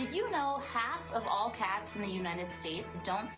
Did you know half of all cats in the United States don't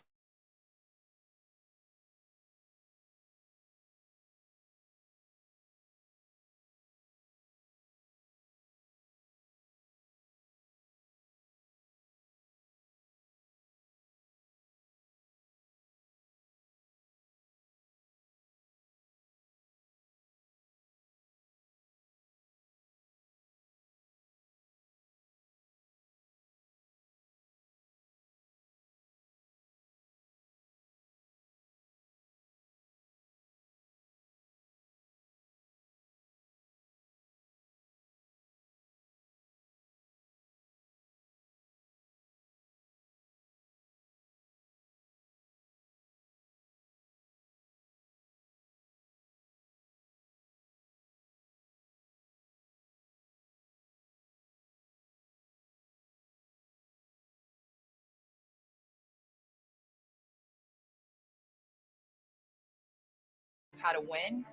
how to win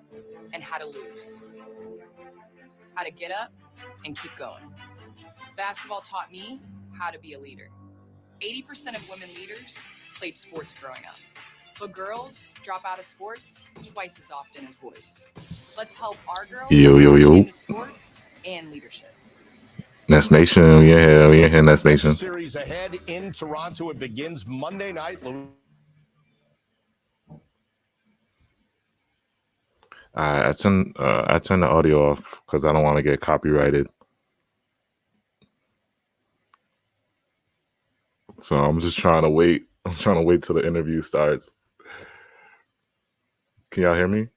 and how to lose, how to get up and keep going. Basketball taught me how to be a leader. 80% of women leaders played sports growing up, but girls drop out of sports twice as often as boys. Let's help our girls get into sports and leadership. Nest Nation, yeah, we in here, Nest Nation. Series ahead in Toronto. It begins Monday night. I turn the audio off because I don't want to get copyrighted. So I'm just trying to wait. I'm trying to wait till the interview starts. Can y'all hear me? It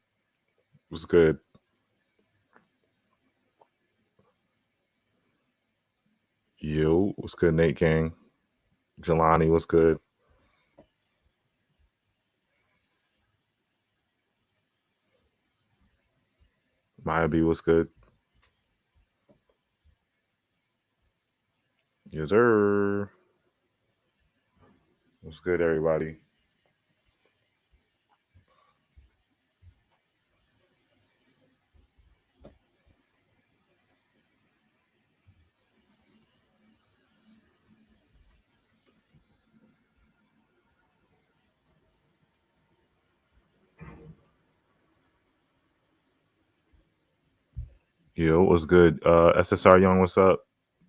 was good. Yo, what's good, Nate Gang? Jelani, what's good? Maya B, what's good? Yes, sir. What's good, everybody? Yo, what's good? SSR Young, what's up?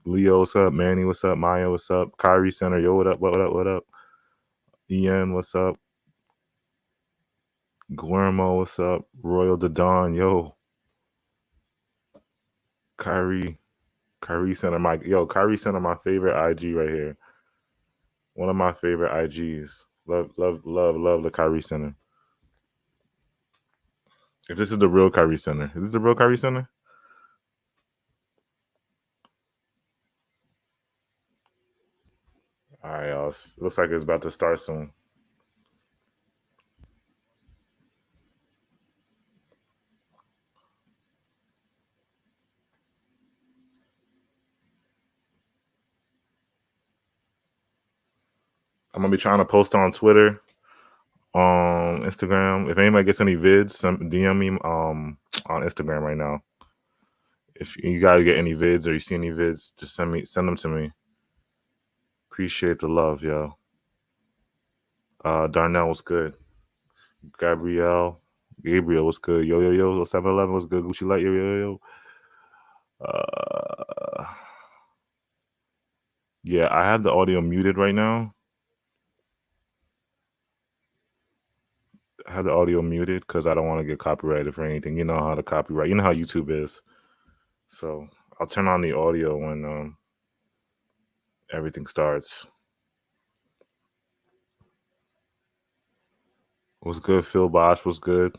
Leo, what's up? Manny, what's up? Maya, what's up? Kyrie Center, yo, what up? What up? What up? Ian, what's up? Guillermo, what's up? Royal the Dawn, yo. Kyrie Center, Kyrie Center, my favorite IG right here. One of my favorite IGs. Love the Kyrie Center. If this is the real Kyrie Center, is this the real Kyrie Center? All right, y'all. Looks like it's about to start soon. I'm gonna be trying to post on Twitter, on Instagram. If anybody gets any vids, DM me on Instagram right now. If you guys get any vids or you see any vids, just send them to me. Appreciate the love, yo. Darnell was good. Gabriel was good. Yo. 7-Eleven was good. Gucci Light, yo. Yeah, I have the audio muted right now. I have the audio muted because I don't want to get copyrighted for anything. You know how the copyright, you know how YouTube is. So I'll turn on the audio when everything starts. What's good? Phil Bosch was good.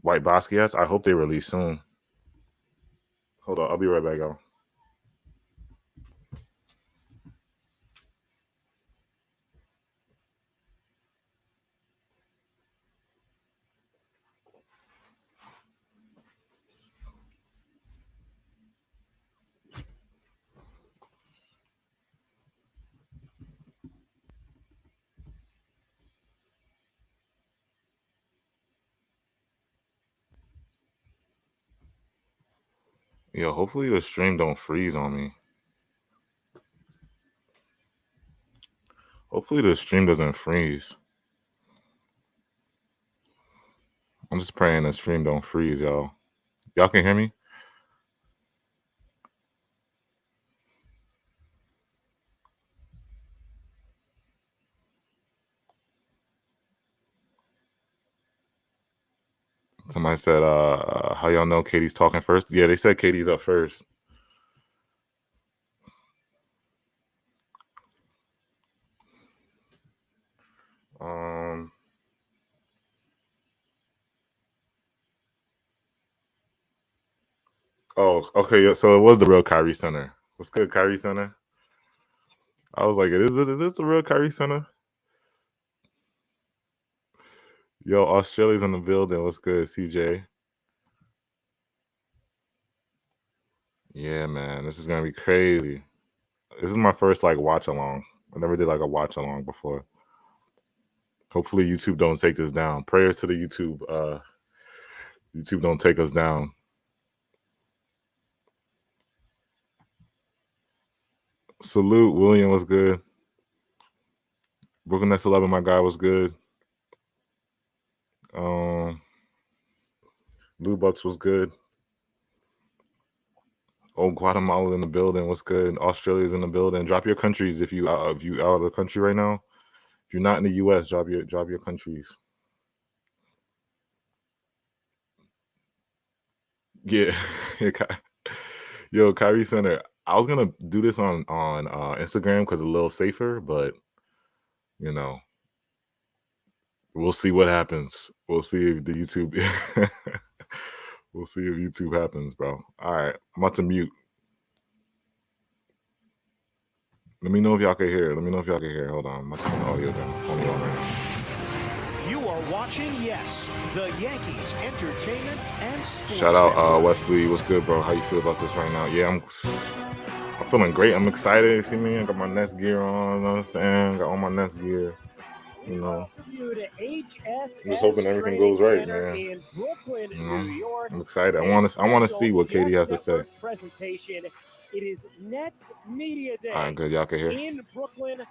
White Basquiat's, I hope they release soon. Hold on, I'll be right back, y'all. Yo, hopefully the stream don't freeze on me. Hopefully the stream doesn't freeze. I'm just praying the stream don't freeze, y'all. Y'all can hear me? Somebody said, how y'all know Katie's talking first? Yeah, they said Katie's up first. Oh, okay. So it was the real Kyrie Center. What's good, Kyrie Center? I was like, is this the real Kyrie Center? Yo, Australia's in the building. What's good, CJ? Yeah, man, this is gonna be crazy. This is my first like watch along. I never did like a watch along before. Hopefully YouTube don't take this down. Prayers to the YouTube. YouTube don't take us down. Salute, William was good. Brooklyn Nets 11, my guy was good. Lou Bucks was good. Oh, Guatemala in the building. What's good? Australia's in the building. Drop your countries if you out of the country right now. If you're not in the US, drop your countries. Yeah. Yo, Kyrie Center. I was gonna do this on Instagram because it's a little safer, but you know, we'll see what happens. We'll see if the YouTube we'll see if YouTube happens, bro. All right. I'm about to mute. Let me know if y'all can hear. Hold on. I'm about to turn the audio down. Hold on right now. You are watching, yes, the Yankees Entertainment and Sports Shout out Network. Wesley. What's good, bro? How you feel about this right now? Yeah, I'm feeling great. I'm excited. You see me? I got my Nets gear on. You know what I'm saying? Got all my Nets gear. You know. I'm just hoping everything goes right, man. In Brooklyn, You know, New York. I'm excited. I want to see what Katie has to say. Presentation. It is Nets Media Day. All right, good. Y'all can hear. In Brooklyn,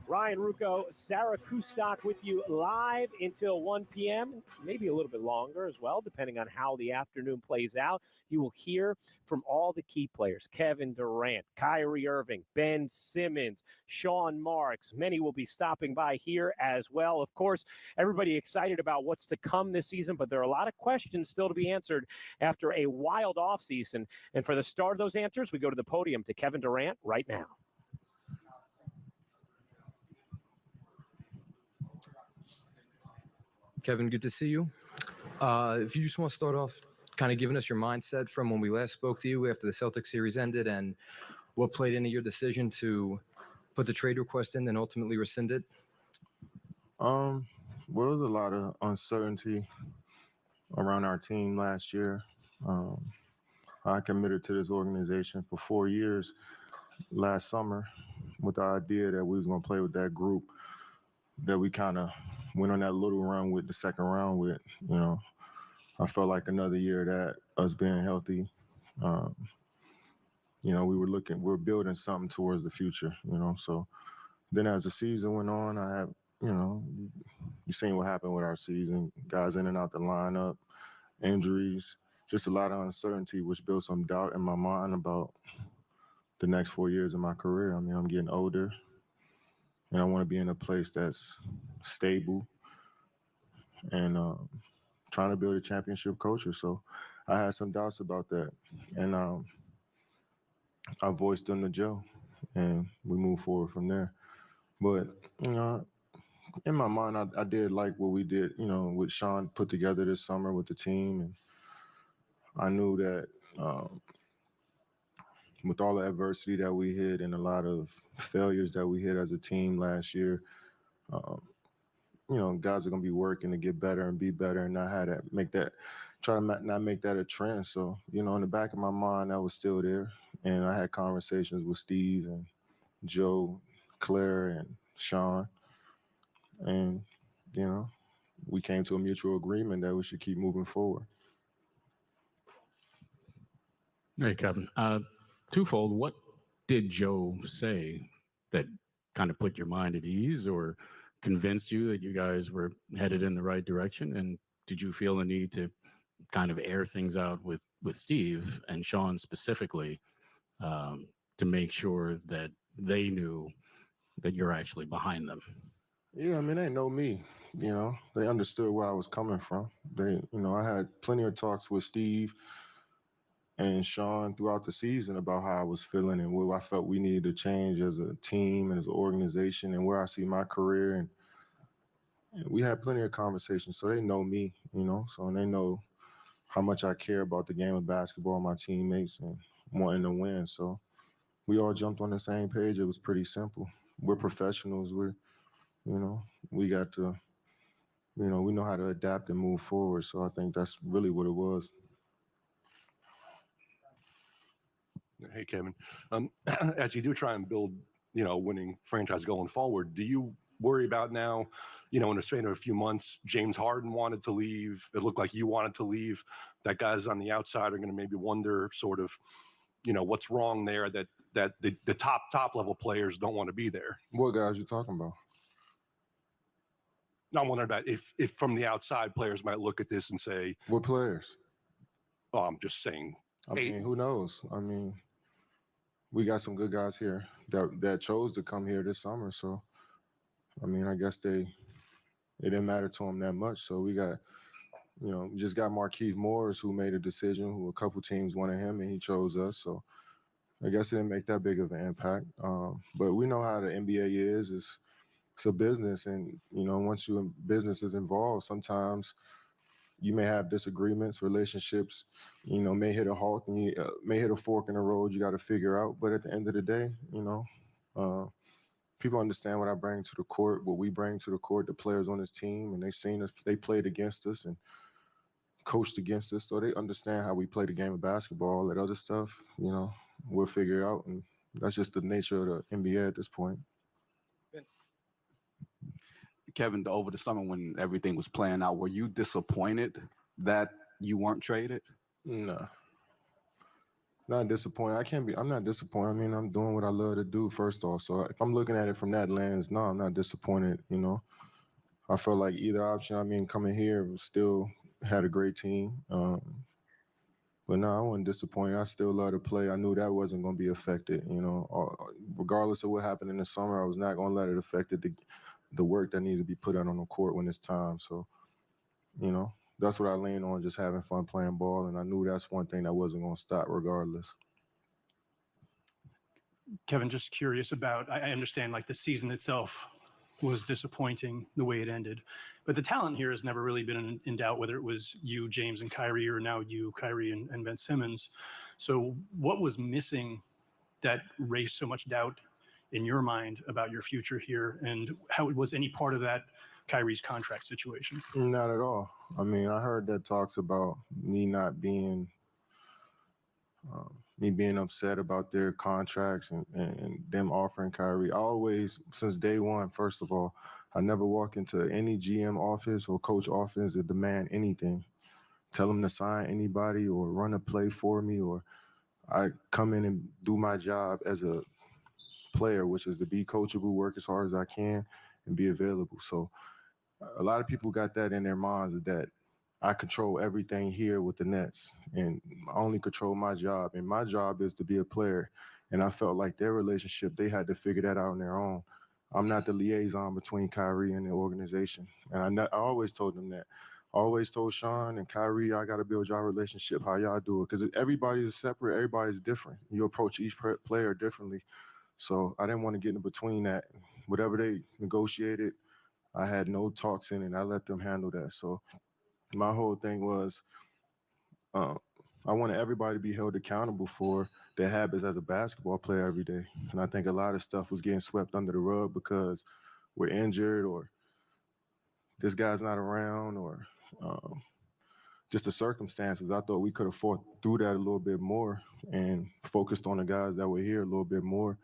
Ryan Rucco, Sarah Kustok with you live until 1 p.m., maybe a little bit longer as well, depending on how the afternoon plays out. You will hear from all the key players: Kevin Durant, Kyrie Irving, Ben Simmons, Sean Marks. Many will be stopping by here as well. Of course, everybody excited about what's to come this season, but there are a lot of questions still to be answered after a wild offseason. And for the start of those answers, we go to the podium to Kevin Durant right now. Kevin, good to see you. If you just want to start off kind of giving us your mindset from when we last spoke to you after the Celtics series ended and what played into your decision to put the trade request in and ultimately rescind it? Well, there was a lot of uncertainty around our team last year. I committed to this organization for 4 years last summer with the idea that we was going to play with that group that we kind of went on that little run with the second round with. You know, I felt like another year that us being healthy, you know, we're building something towards the future, you know. So then as the season went on, I have, you know, you seen what happened with our season, guys in and out the lineup, injuries, just a lot of uncertainty, which built some doubt in my mind about the next 4 years of my career. I mean, I'm getting older, and I want to be in a place that's stable and trying to build a championship culture. So I had some doubts about that, and I voiced them to Joe, and we moved forward from there. But, you know, in my mind, I did like what we did, you know, what Sean put together this summer with the team. And I knew that with all the adversity that we hit and a lot of failures that we hit as a team last year, you know, guys are going to be working to get better and be better and not have that, try to not make that a trend. So, you know, in the back of my mind, that was still there. And I had conversations with Steve and Joe, Claire, and Sean. And, you know, we came to a mutual agreement that we should keep moving forward. Hey, Kevin. Twofold. What did Joe say that kind of put your mind at ease or convinced you that you guys were headed in the right direction? And did you feel the need to kind of air things out with Steve and Sean specifically to make sure that they knew that you're actually behind them? Yeah, I mean, they know me. They understood where I was coming from. I had plenty of talks with Steve and Sean throughout the season about how I was feeling and where I felt we needed to change as a team and as an organization and where I see my career. And we had plenty of conversations, so they know me, and they know how much I care about the game of basketball, my teammates, and wanting to win. So we all jumped on the same page. It was pretty simple. We're professionals. You know, we got to, we know how to adapt and move forward. So I think that's really what it was. Hey, Kevin. As you do try and build, winning franchise going forward, do you worry about now, in the span of a few months, James Harden wanted to leave. It looked like you wanted to leave. That guys on the outside are going to maybe wonder sort of, what's wrong there that the top level players don't want to be there. What guys you talking about? I'm wondering about if from the outside players might look at this and say, what players? Oh, I'm just saying. I mean, who knows? I mean, we got some good guys here that chose to come here this summer. So, I mean, I guess it didn't matter to them that much. So we got, we just got Markieff Morris, who made a decision, who a couple teams wanted him, and he chose us. So I guess it didn't make that big of an impact. But we know how the NBA is. It's a business, and once business is involved, sometimes you may have disagreements, relationships, may hit a halt, and you may hit a fork in the road. You got to figure out. But at the end of the day, people understand what I bring to the court, what we bring to the court, the players on this team, and they've seen us. They played against us and coached against us, so they understand how we play the game of basketball. All that other stuff, we'll figure it out, and that's just the nature of the NBA at this point. Kevin, over the summer when everything was playing out, were you disappointed that you weren't traded? No. Not disappointed. I'm not disappointed. I mean, I'm doing what I love to do, first off. So if I'm looking at it from that lens, no, I'm not disappointed, I felt like either option, coming here, still had a great team. But no, I wasn't disappointed. I still love to play. I knew that wasn't going to be affected, regardless of what happened in the summer, I was not going to let it affect the work that needs to be put out on the court when it's time. So, that's what I lean on, just having fun playing ball. And I knew that's one thing that wasn't going to stop regardless. Kevin, just curious about, I understand like the season itself was disappointing the way it ended, but the talent here has never really been in doubt, whether it was you, James, and Kyrie, or now you, Kyrie, and Ben Simmons. So what was missing that raised so much doubt in your mind about your future here, and how was any part of that Kyrie's contract situation? Not at all. I mean, I heard that talks about me not being, me being upset about their contracts and them offering Kyrie. I always, since day one, first of all, I never walk into any GM office or coach office to demand anything. Tell them to sign anybody or run a play for me, or I come in and do my job as a player, which is to be coachable, work as hard as I can, and be available. So a lot of people got that in their minds, that I control everything here with the Nets, and I only control my job, and my job is to be a player. And I felt like their relationship, they had to figure that out on their own. I'm not the liaison between Kyrie and the organization, and I always told them that. I always told Sean and Kyrie, I got to build y'all relationship, how y'all do it, because everybody's separate, everybody's different. You approach each player differently. So I didn't want to get in between that. Whatever they negotiated, I had no talks in it. I let them handle that. So my whole thing was, I wanted everybody to be held accountable for their habits as a basketball player every day. And I think a lot of stuff was getting swept under the rug because we're injured, or this guy's not around, or just the circumstances. I thought we could have fought through that a little bit more and focused on the guys that were here a little bit more.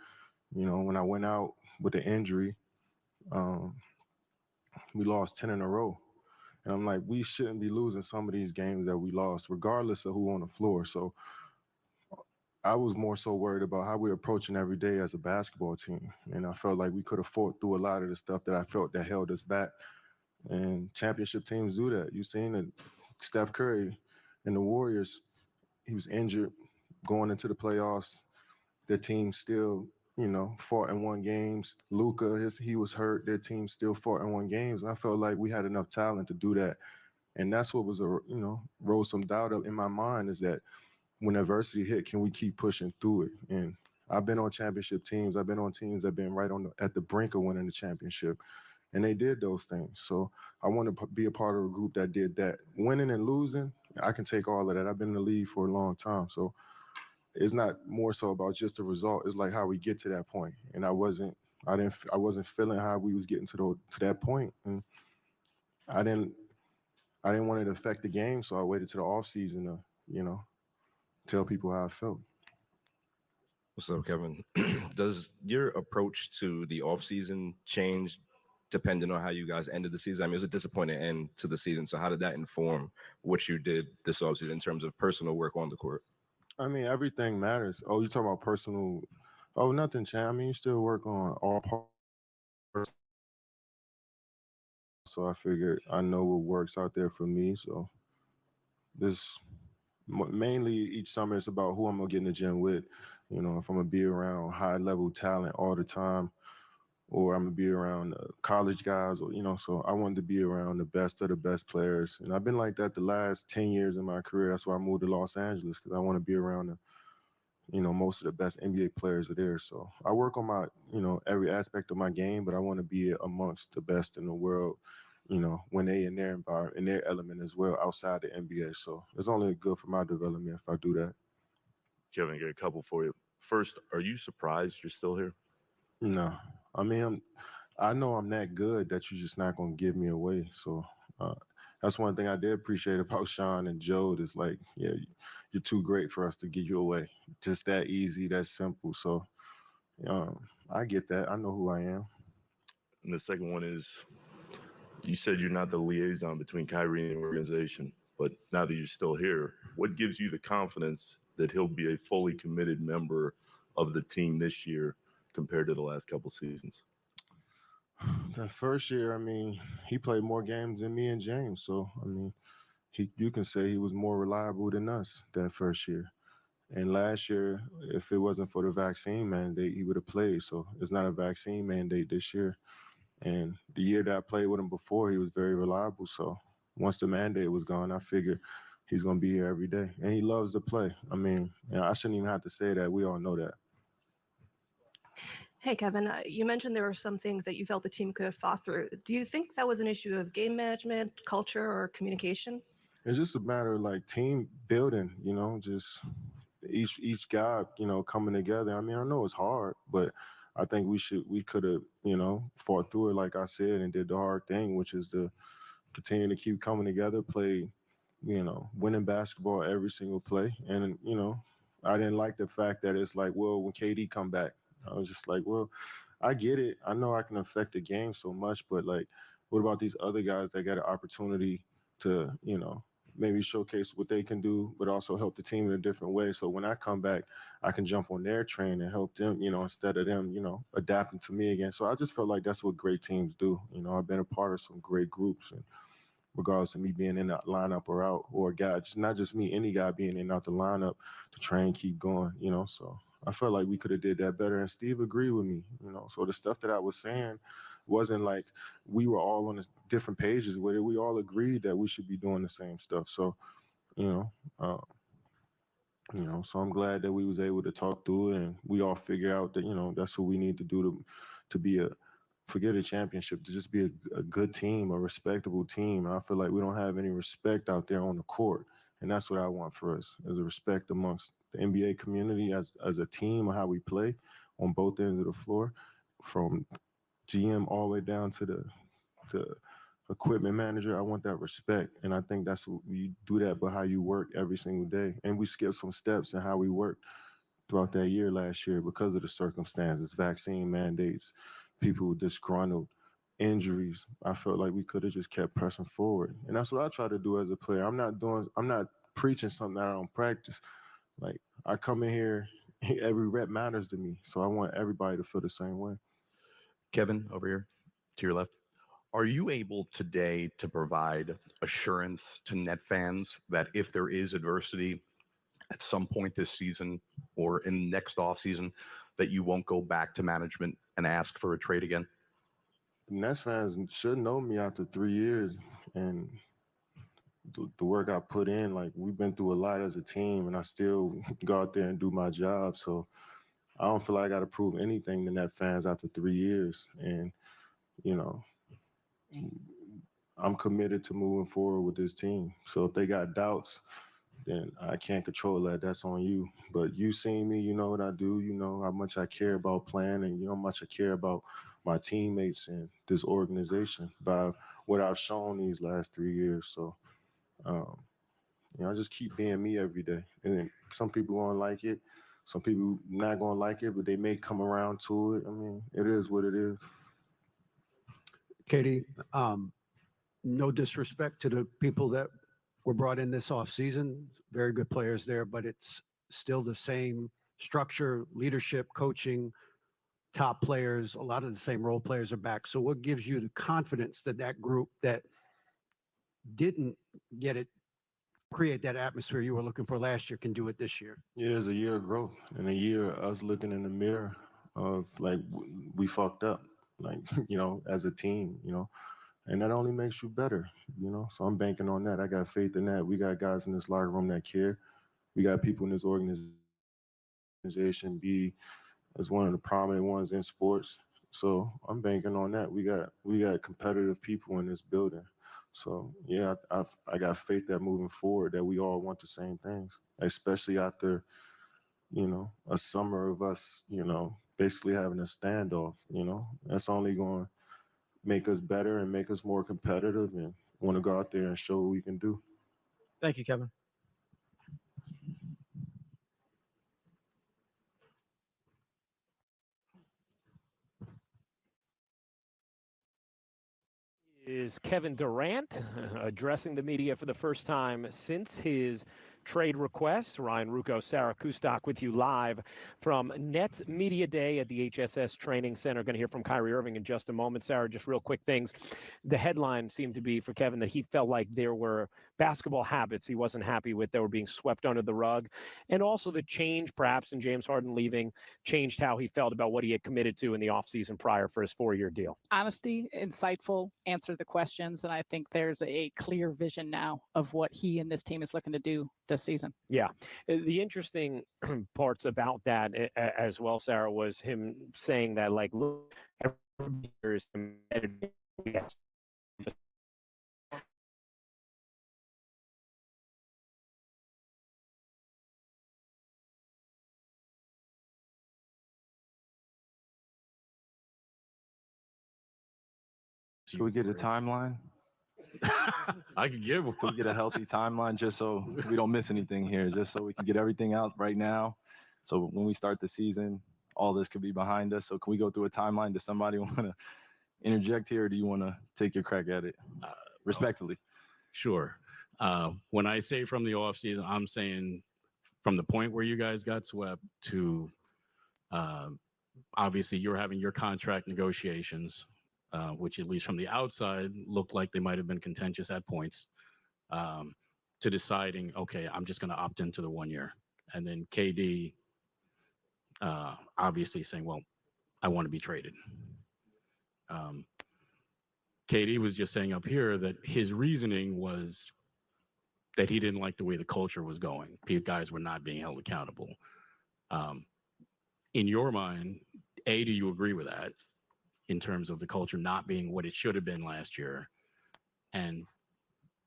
When I went out with the injury, we lost 10 in a row. And I'm like, we shouldn't be losing some of these games that we lost, regardless of who on the floor. So I was more so worried about how we're approaching every day as a basketball team. And I felt like we could have fought through a lot of the stuff that I felt that held us back. And championship teams do that. You've seen it. Steph Curry and the Warriors, he was injured going into the playoffs. Their team still, fought and won games. Luka, he was hurt. Their team still fought and won games. And I felt like we had enough talent to do that. And that's what was rose some doubt up in my mind is that when adversity hit, can we keep pushing through it? And I've been on championship teams. I've been on teams that have been right at the brink of winning the championship, and they did those things. So I want to be a part of a group that did that. Winning and losing, I can take all of that. I've been in the league for a long time, so it's not more so about just the result. It's like how we get to that point. And I wasn't feeling how we was getting to that point, and I didn't want it to affect the game, so I waited to the off season to tell people how I felt. What's up, Kevin? Does your approach to the offseason change depending on how you guys ended the season? I mean, it was a disappointing end to the season. So how did that inform what you did this offseason in terms of personal work on the court? I mean, everything matters. Oh, you talking about personal? Oh, nothing, Chan. I mean, you still work on all parts. So I figured I know what works out there for me. So mainly each summer it's about who I'm gonna get in the gym with. If I'm gonna be around high level talent all the time, or I'm gonna be around college guys, or so I wanted to be around the best of the best players, and I've been like that the last 10 years of my career. That's why I moved to Los Angeles, because I want to be around most of the best NBA players are there. So I work on my every aspect of my game, but I want to be amongst the best in the world. When they in their environment, in their element as well, outside the NBA. So it's only good for my development if I do that. Kevin, I got a couple for you. First, are you surprised you're still here? No, I mean, I know I'm that good that you're just not gonna give me away. So that's one thing I did appreciate about Sean and Joe. Is like, yeah, you're too great for us to give you away. Just that easy, that simple. So I get that. I know who I am. And the second one is, you said you're not the liaison between Kyrie and the organization, but now that you're still here, what gives you the confidence that he'll be a fully committed member of the team this year compared to the last couple seasons? That first year, I mean, he played more games than me and James. So, I mean, you can say he was more reliable than us that first year. And last year, if it wasn't for the vaccine mandate, he would have played. So it's not a vaccine mandate this year. And the year that I played with him before, he was very reliable. So once the mandate was gone, I figured he's going to be here every day. And he loves to play. I mean, I shouldn't even have to say that. We all know that. Hey, Kevin, you mentioned there were some things that you felt the team could have fought through. Do you think that was an issue of game management, culture, or communication? It's just a matter of like team building, just each guy, coming together. I mean, I know it's hard, but I think we could have, fought through it, like I said, and did the hard thing, which is to continue to keep coming together, play, winning basketball every single play. And, I didn't like the fact that it's like, well, when KD come back, I was just like, well, I get it. I know I can affect the game so much, but like, what about these other guys that got an opportunity to, maybe showcase what they can do, but also help the team in a different way. So when I come back, I can jump on their train and help them, instead of them, adapting to me again. So I just felt like that's what great teams do. I've been a part of some great groups, and regardless of me being in that lineup or out, or a guy, just not just me, any guy being in and out the lineup, the train keep going, so I felt like we could have did that better. And Steve agreed with me, so the stuff that I was saying wasn't like we were all on the different pages with it. We all agreed that we should be doing the same stuff. So, so I'm glad that we was able to talk through it, and we all figure out that, that's what we need to do to be forget a championship, to just be a good team, a respectable team. And I feel like we don't have any respect out there on the court. And that's what I want for us, is a respect amongst the NBA community as a team, or how we play on both ends of the floor, from GM all the way down to the equipment manager. I want that respect. And I think that's what we do, that, but how you work every single day. And we skipped some steps in how we worked throughout that year last year because of the circumstances, vaccine mandates, people disgruntled, injuries. I felt like we could have just kept pressing forward. And that's what I try to do as a player. I'm not preaching something that I don't practice. Like I come in here, every rep matters to me. So I want everybody to feel the same way. Kevin, over here to your left. Are you able today to provide assurance to net fans that if there is adversity at some point this season or in next offseason, that you won't go back to management and ask for a trade again? Nets fans should know me after 3 years, and the work I put in, like we've been through a lot as a team, and I still go out there and do my job. So I don't feel like I got to prove anything to Net fans after 3 years. And, you know, I'm committed to moving forward with this team. So if they got doubts, then I can't control that. That's on you. But you seen me, you know what I do, you know how much I care about playing, and you know how much I care about my teammates and this organization by what I've shown these last 3 years. So, you know, I just keep being me every day. And then some people gonna like it, some people not gonna like it, but they may come around to it. I mean, it is what it is. Katie, no disrespect to the people that were brought in this offseason, very good players there, but it's still the same structure, leadership, coaching, top players, a lot of the same role players are back. So what gives you the confidence that that group that didn't get it, create that atmosphere you were looking for last year can do it this year? Yeah, it's a year of growth and a year of us looking in the mirror of like we fucked up, like, you know, as a team, you know, and that only makes you better, you know. So I'm banking on that. I got faith in that. We got guys in this locker room that care. We got people in this organization be as one of the prominent ones in sports. So I'm banking on that. We got competitive people in this building. So yeah, I got faith that moving forward that we all want the same things, especially after, you know, a summer of us, you know, basically having a standoff. You know, that's only going to make us better and make us more competitive and want to go out there and show what we can do. Thank you, Kevin. Is Kevin Durant addressing the media for the first time since his trade request. Ryan Rucco, Sarah Kustok with you live from Nets Media Day at the HSS Training Center. Going to hear from Kyrie Irving in just a moment. Sarah, just real quick things. The headline seemed to be for Kevin that he felt like there were basketball habits he wasn't happy with that were being swept under the rug. And also the change, perhaps, in James Harden leaving changed how he felt about what he had committed to in the offseason prior for his 4-year deal. Honesty, insightful, answer the questions, and I think there's a clear vision now of what he and this team is looking to do this season. Yeah. The interesting parts about that as well, Sarah, was him saying that, like, look, everybody here is competitive. Yes. Can we get a timeline? I could give. Can we get a healthy timeline just so we don't miss anything here, just so we can get everything out right now? So when we start the season, all this could be behind us. So can we go through a timeline? Does somebody want to interject here, or do you want to take your crack at it respectfully? Sure. When I say from the offseason, I'm saying from the point where you guys got swept to obviously you're having your contract negotiations, which at least from the outside looked like they might have been contentious at points, to deciding, okay, I'm just going to opt into the 1 year. And then KD obviously saying, well, I want to be traded. KD was just saying up here that his reasoning was that he didn't like the way the culture was going. Guys were not being held accountable. In your mind, do you agree with that in terms of the culture not being what it should have been last year? And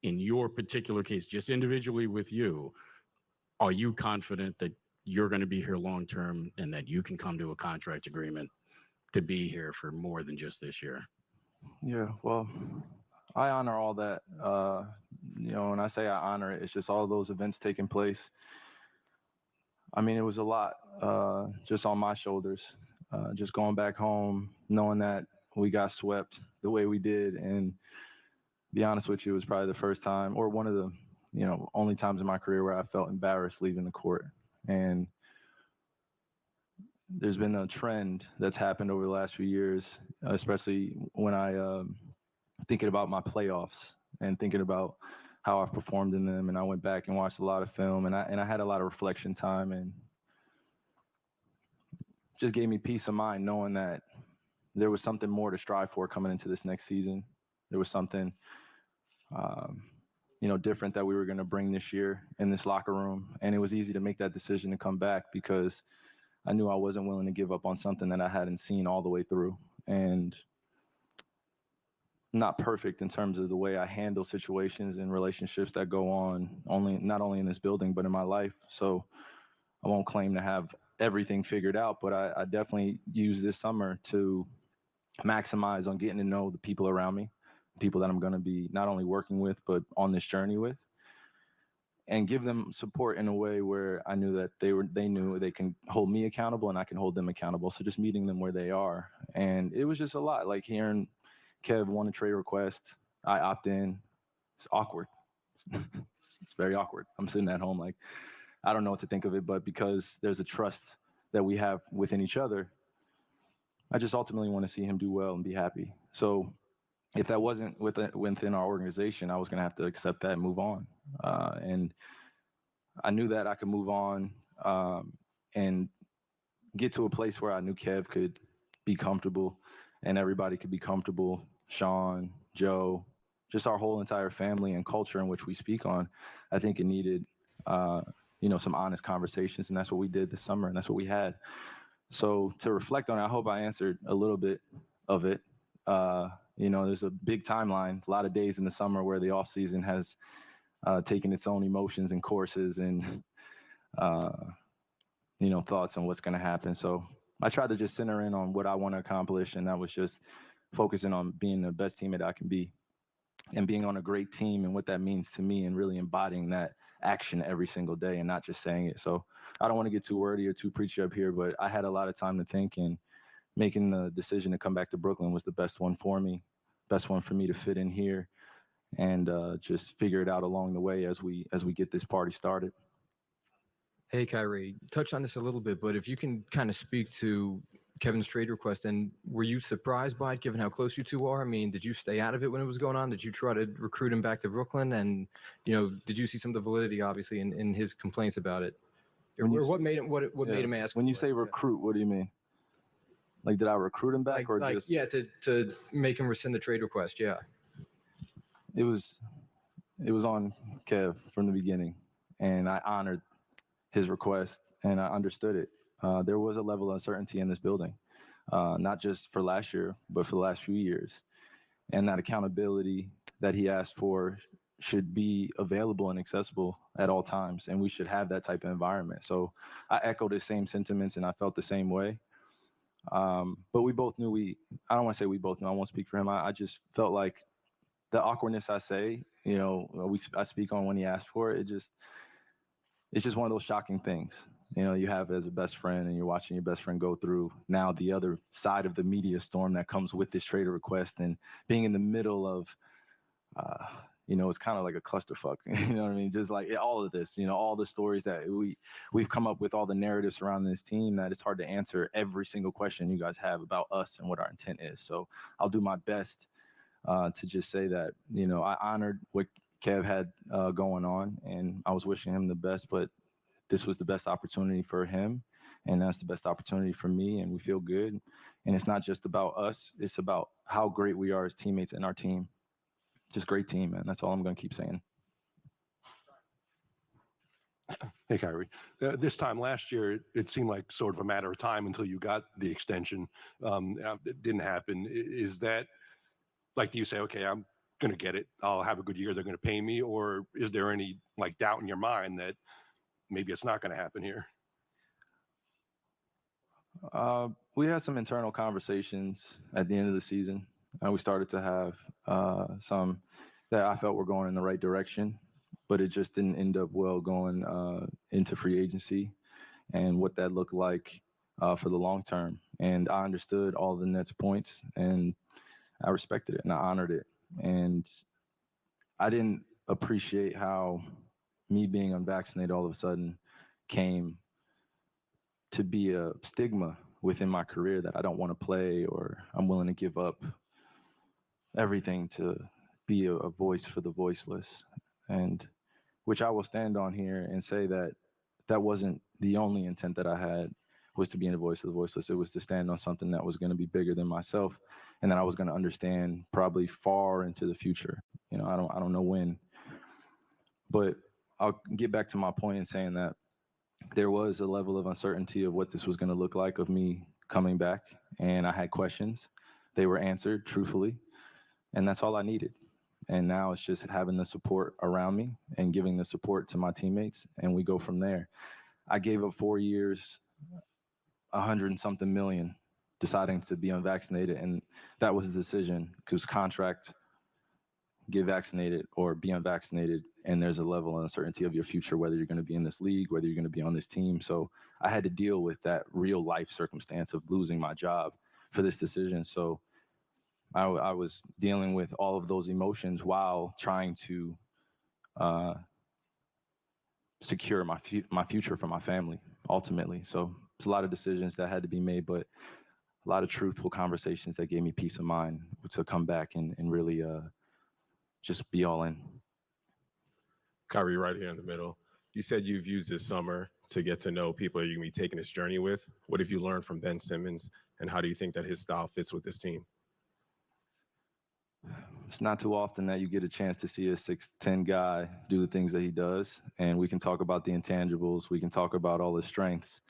in your particular case, just individually with you, are you confident that you're going to be here long term and that you can come to a contract agreement to be here for more than just this year? Yeah, well, I honor all that. You know, when I say I honor it, it's just all those events taking place. I mean, it was a lot just on my shoulders, just going back home, knowing that we got swept the way we did. And be honest with you, it was probably the first time or one of the, you know, only times in my career where I felt embarrassed leaving the court. And there's been a trend that's happened over the last few years, especially when I thinking about my playoffs and thinking about how I've performed in them. And I went back and watched a lot of film, and I had a lot of reflection time, and just gave me peace of mind knowing that there was something more to strive for coming into this next season. There was something, different that we were going to bring this year in this locker room. And it was easy to make that decision to come back because I knew I wasn't willing to give up on something that I hadn't seen all the way through. And not perfect in terms of the way I handle situations and relationships that go on, not only in this building, but in my life. So I won't claim to have everything figured out, but I definitely use this summer to maximize on getting to know the people around me, people that I'm going to be not only working with, but on this journey with, and give them support in a way where I knew that they knew they can hold me accountable and I can hold them accountable. So just meeting them where they are. And it was just a lot, like hearing Kev want a trade request. I opt in. It's awkward. It's very awkward. I'm sitting at home like, I don't know what to think of it, but because there's a trust that we have within each other, I just ultimately want to see him do well and be happy. So if that wasn't within our organization, I was going to have to accept that and move on. And I knew that I could move on and get to a place where I knew Kev could be comfortable and everybody could be comfortable. Sean, Joe, just our whole entire family and culture in which we speak on. I think it needed, some honest conversations, and that's what we did this summer, and that's what we had. So to reflect on it, I hope I answered a little bit of it. There's a big timeline, a lot of days in the summer where the off season has taken its own emotions and courses and, thoughts on what's going to happen. So I tried to just center in on what I want to accomplish, and that was just focusing on being the best teammate I can be and being on a great team and what that means to me and really embodying that action every single day and not just saying it. So I don't want to get too wordy or too preachy up here, but I had a lot of time to think, and making the decision to come back to Brooklyn was the best one for me, best one for me to fit in here and just figure it out along the way as we get this party started. Hey, Kyrie, touch on this a little bit, but if you can kind of speak to Kevin's trade request, and were you surprised by it given how close you two are? I mean, did you stay out of it when it was going on? Did you try to recruit him back to Brooklyn? And, did you see some of the validity, obviously, in his complaints about it? Or what made him ask? When you say recruit, what do you mean? Like, did I recruit him back to make him rescind the trade request? Yeah. It was on Kev from the beginning, and I honored his request and I understood it. There was a level of uncertainty in this building, not just for last year, but for the last few years. And that accountability that he asked for should be available and accessible at all times. And we should have that type of environment. So I echoed his same sentiments and I felt the same way. But we both knew I don't want to say we both knew, I won't speak for him. I just felt like the awkwardness I speak on when he asked for it, it's just one of those shocking things, you have as a best friend, and you're watching your best friend go through now the other side of the media storm that comes with this trade request, and being in the middle of, it's kind of like a clusterfuck, you know what I mean? Just like all of this, all the stories that we've come up with, all the narratives surrounding this team, that it's hard to answer every single question you guys have about us and what our intent is. So I'll do my best to just say that, I honored what Kev had going on, and I was wishing him the best, but this was the best opportunity for him, and that's the best opportunity for me, and we feel good. And it's not just about us, it's about how great we are as teammates and our team. Just great team, man. That's all I'm going to keep saying. Hey, Kyrie. This time last year, it seemed like sort of a matter of time until you got the extension. It didn't happen. Is that, like, do you say, okay, I'm going to get it, I'll have a good year, they're going to pay me? Or is there any doubt in your mind that maybe it's not going to happen here? We had some internal conversations at the end of the season. We started to have some that I felt were going in the right direction, but it just didn't end up well going into free agency and what that looked like for the long term. And I understood all the Nets' points, and I respected it and I honored it. And I didn't appreciate how me being unvaccinated all of a sudden came to be a stigma within my career that I don't want to play or I'm willing to give up everything to be a voice for the voiceless, and which I will stand on here and say that that wasn't the only intent that I had, was to be in the voice of the voiceless. It was to stand on something that was going to be bigger than myself, and that I was going to understand probably far into the future. You know, I don't know when, but I'll get back to my point in saying that there was a level of uncertainty of what this was going to look like of me coming back, and I had questions. They were answered truthfully, and that's all I needed. And now it's just having the support around me and giving the support to my teammates, and we go from there. I gave up 4 years, 100 and something million, deciding to be unvaccinated, and that was the decision, because contract, get vaccinated or be unvaccinated, and there's a level of uncertainty of your future, whether you're going to be in this league, whether you're going to be on this team. So I had to deal with that real life circumstance of losing my job for this decision. So I was dealing with all of those emotions while trying to secure my future for my family, ultimately. So it's a lot of decisions that had to be made, but a lot of truthful conversations that gave me peace of mind to come back and really just be all in. Kyrie, right here in the middle. You said you've used this summer to get to know people you're going to be taking this journey with. What have you learned from Ben Simmons, and how do you think that his style fits with this team? It's not too often that you get a chance to see a 6'10" guy do the things that he does, and we can talk about the intangibles. We can talk about all his strengths.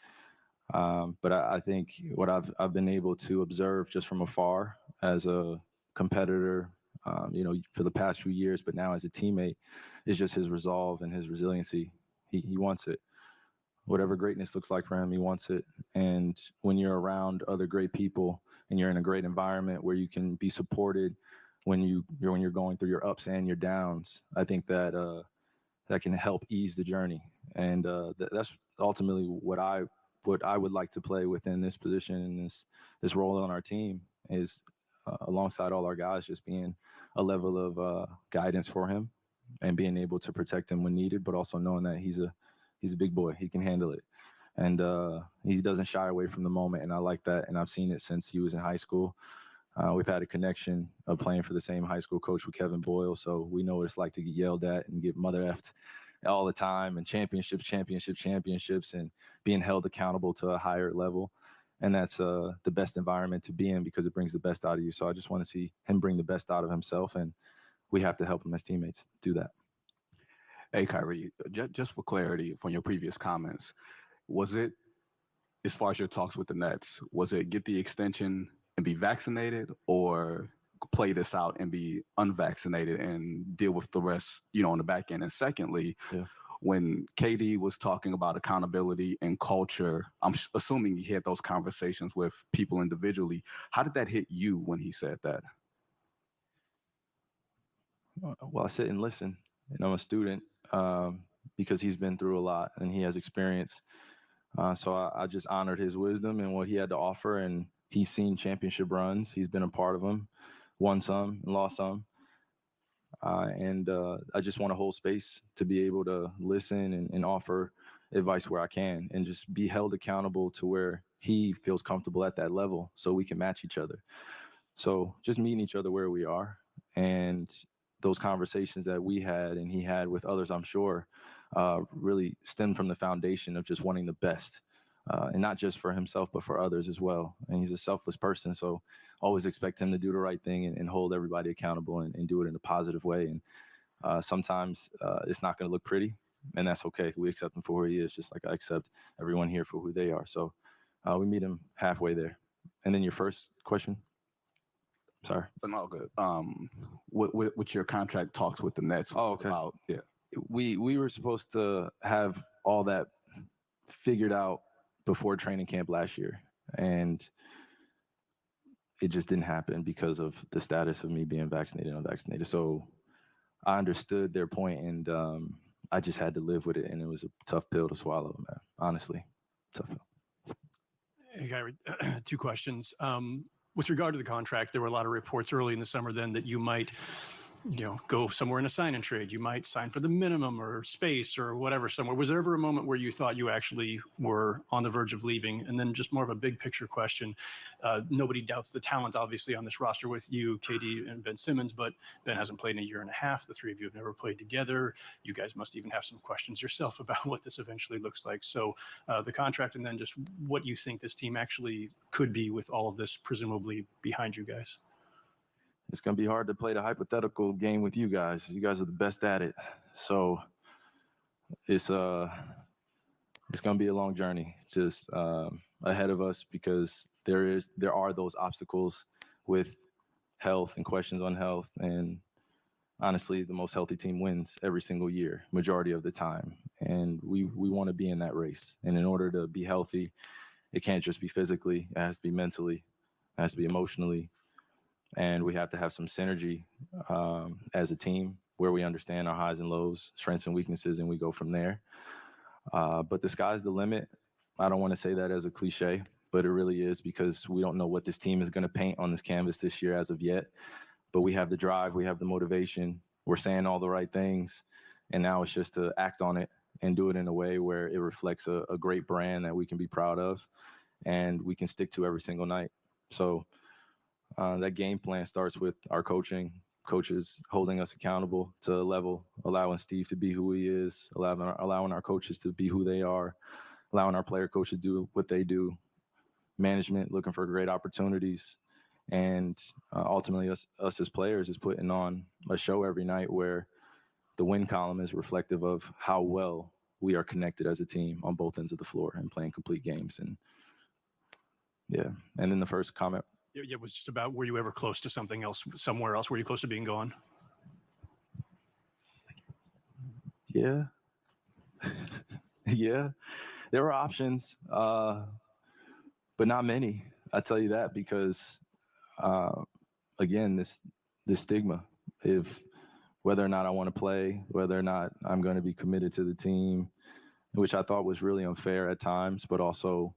But I think what I've been able to observe just from afar as a competitor, you know, for the past few years, but now as a teammate, is just his resolve and his resiliency. He wants it. Whatever greatness looks like for him, he wants it. And when you're around other great people and you're in a great environment where you can be supported when you're going through your ups and your downs, I think that that can help ease the journey. And that's ultimately what I would like to play within this position and this role on our team is alongside all our guys, just being a level of guidance for him and being able to protect him when needed, but also knowing that he's a big boy. He can handle it. And he doesn't shy away from the moment. And I like that. And I've seen it since he was in high school. We've had a connection of playing for the same high school coach with Kevin Boyle. So we know what it's like to get yelled at and get mother effed all the time, and championships, and being held accountable to a higher level. And that's the best environment to be in because it brings the best out of you. So I just want to see him bring the best out of himself, and we have to help him as teammates do that. Hey, Kyrie, just for clarity from your previous comments, was it, as far as your talks with the Nets, was it get the extension and be vaccinated, or play this out and be unvaccinated and deal with the rest, you know, on the back end? And secondly, when KD was talking about accountability and culture, I'm assuming he had those conversations with people individually. How did that hit you when he said that? Well, I sit and listen, and I'm a student because he's been through a lot and he has experience. So I just honored his wisdom and what he had to offer, and he's seen championship runs. He's been a part of them, won some and lost some. And I just want to hold space to be able to listen and offer advice where I can, and just be held accountable to where he feels comfortable at that level so we can match each other. So just meeting each other where we are, and those conversations that we had and he had with others, I'm sure, really stem from the foundation of just wanting the best. And not just for himself, but for others as well. And he's a selfless person, so always expect him to do the right thing and hold everybody accountable and do it in a positive way. And sometimes it's not going to look pretty, and that's okay. We accept him for who he is, just like I accept everyone here for who they are. So we meet him halfway there. And then your first question? Sorry. No, good. With your contract talks with the Nets. Oh, okay. We were supposed to have all that figured out before training camp last year, and it just didn't happen because of the status of me being vaccinated and unvaccinated. So I understood their point, and I just had to live with it, and it was a tough pill to swallow, man. Honestly, tough pill. Hey, Kyrie, two questions. With regard to the contract, there were a lot of reports early in the summer then that you might go somewhere in a sign and trade. You might sign for the minimum or space or whatever somewhere. Was there ever a moment where you thought you actually were on the verge of leaving? And then just more of a big picture question. Nobody doubts the talent, obviously, on this roster with you, Katie, and Ben Simmons, but Ben hasn't played in a year and a half. The three of you have never played together. You guys must even have some questions yourself about what this eventually looks like. So the contract, and then just what you think this team actually could be with all of this presumably behind you guys. It's going to be hard to play the hypothetical game with you guys. You guys are the best at it. So it's going to be a long journey just ahead of us, because there are those obstacles with health and questions on health. And honestly, the most healthy team wins every single year, majority of the time. And we want to be in that race. And in order to be healthy, it can't just be physically. It has to be mentally. It has to be emotionally. And we have to have some synergy as a team where we understand our highs and lows, strengths and weaknesses, and we go from there. But the sky's the limit. I don't want to say that as a cliche, but it really is, because we don't know what this team is going to paint on this canvas this year as of yet. But we have the drive, we have the motivation, we're saying all the right things, and now it's just to act on it and do it in a way where it reflects a great brand that we can be proud of and we can stick to every single night. So that game plan starts with our coaches holding us accountable to a level, allowing Steve to be who he is, allowing our coaches to be who they are, allowing our player coaches to do what they do, management looking for great opportunities, and ultimately us as players is putting on a show every night where the win column is reflective of how well we are connected as a team on both ends of the floor and playing complete games. And yeah, and then the first comment. Yeah, it was just about, were you ever close to something else, somewhere else? Were you close to being gone? Yeah. Yeah. There were options, but not many. I tell you that because, again, this stigma, if whether or not I want to play, whether or not I'm going to be committed to the team, which I thought was really unfair at times, but also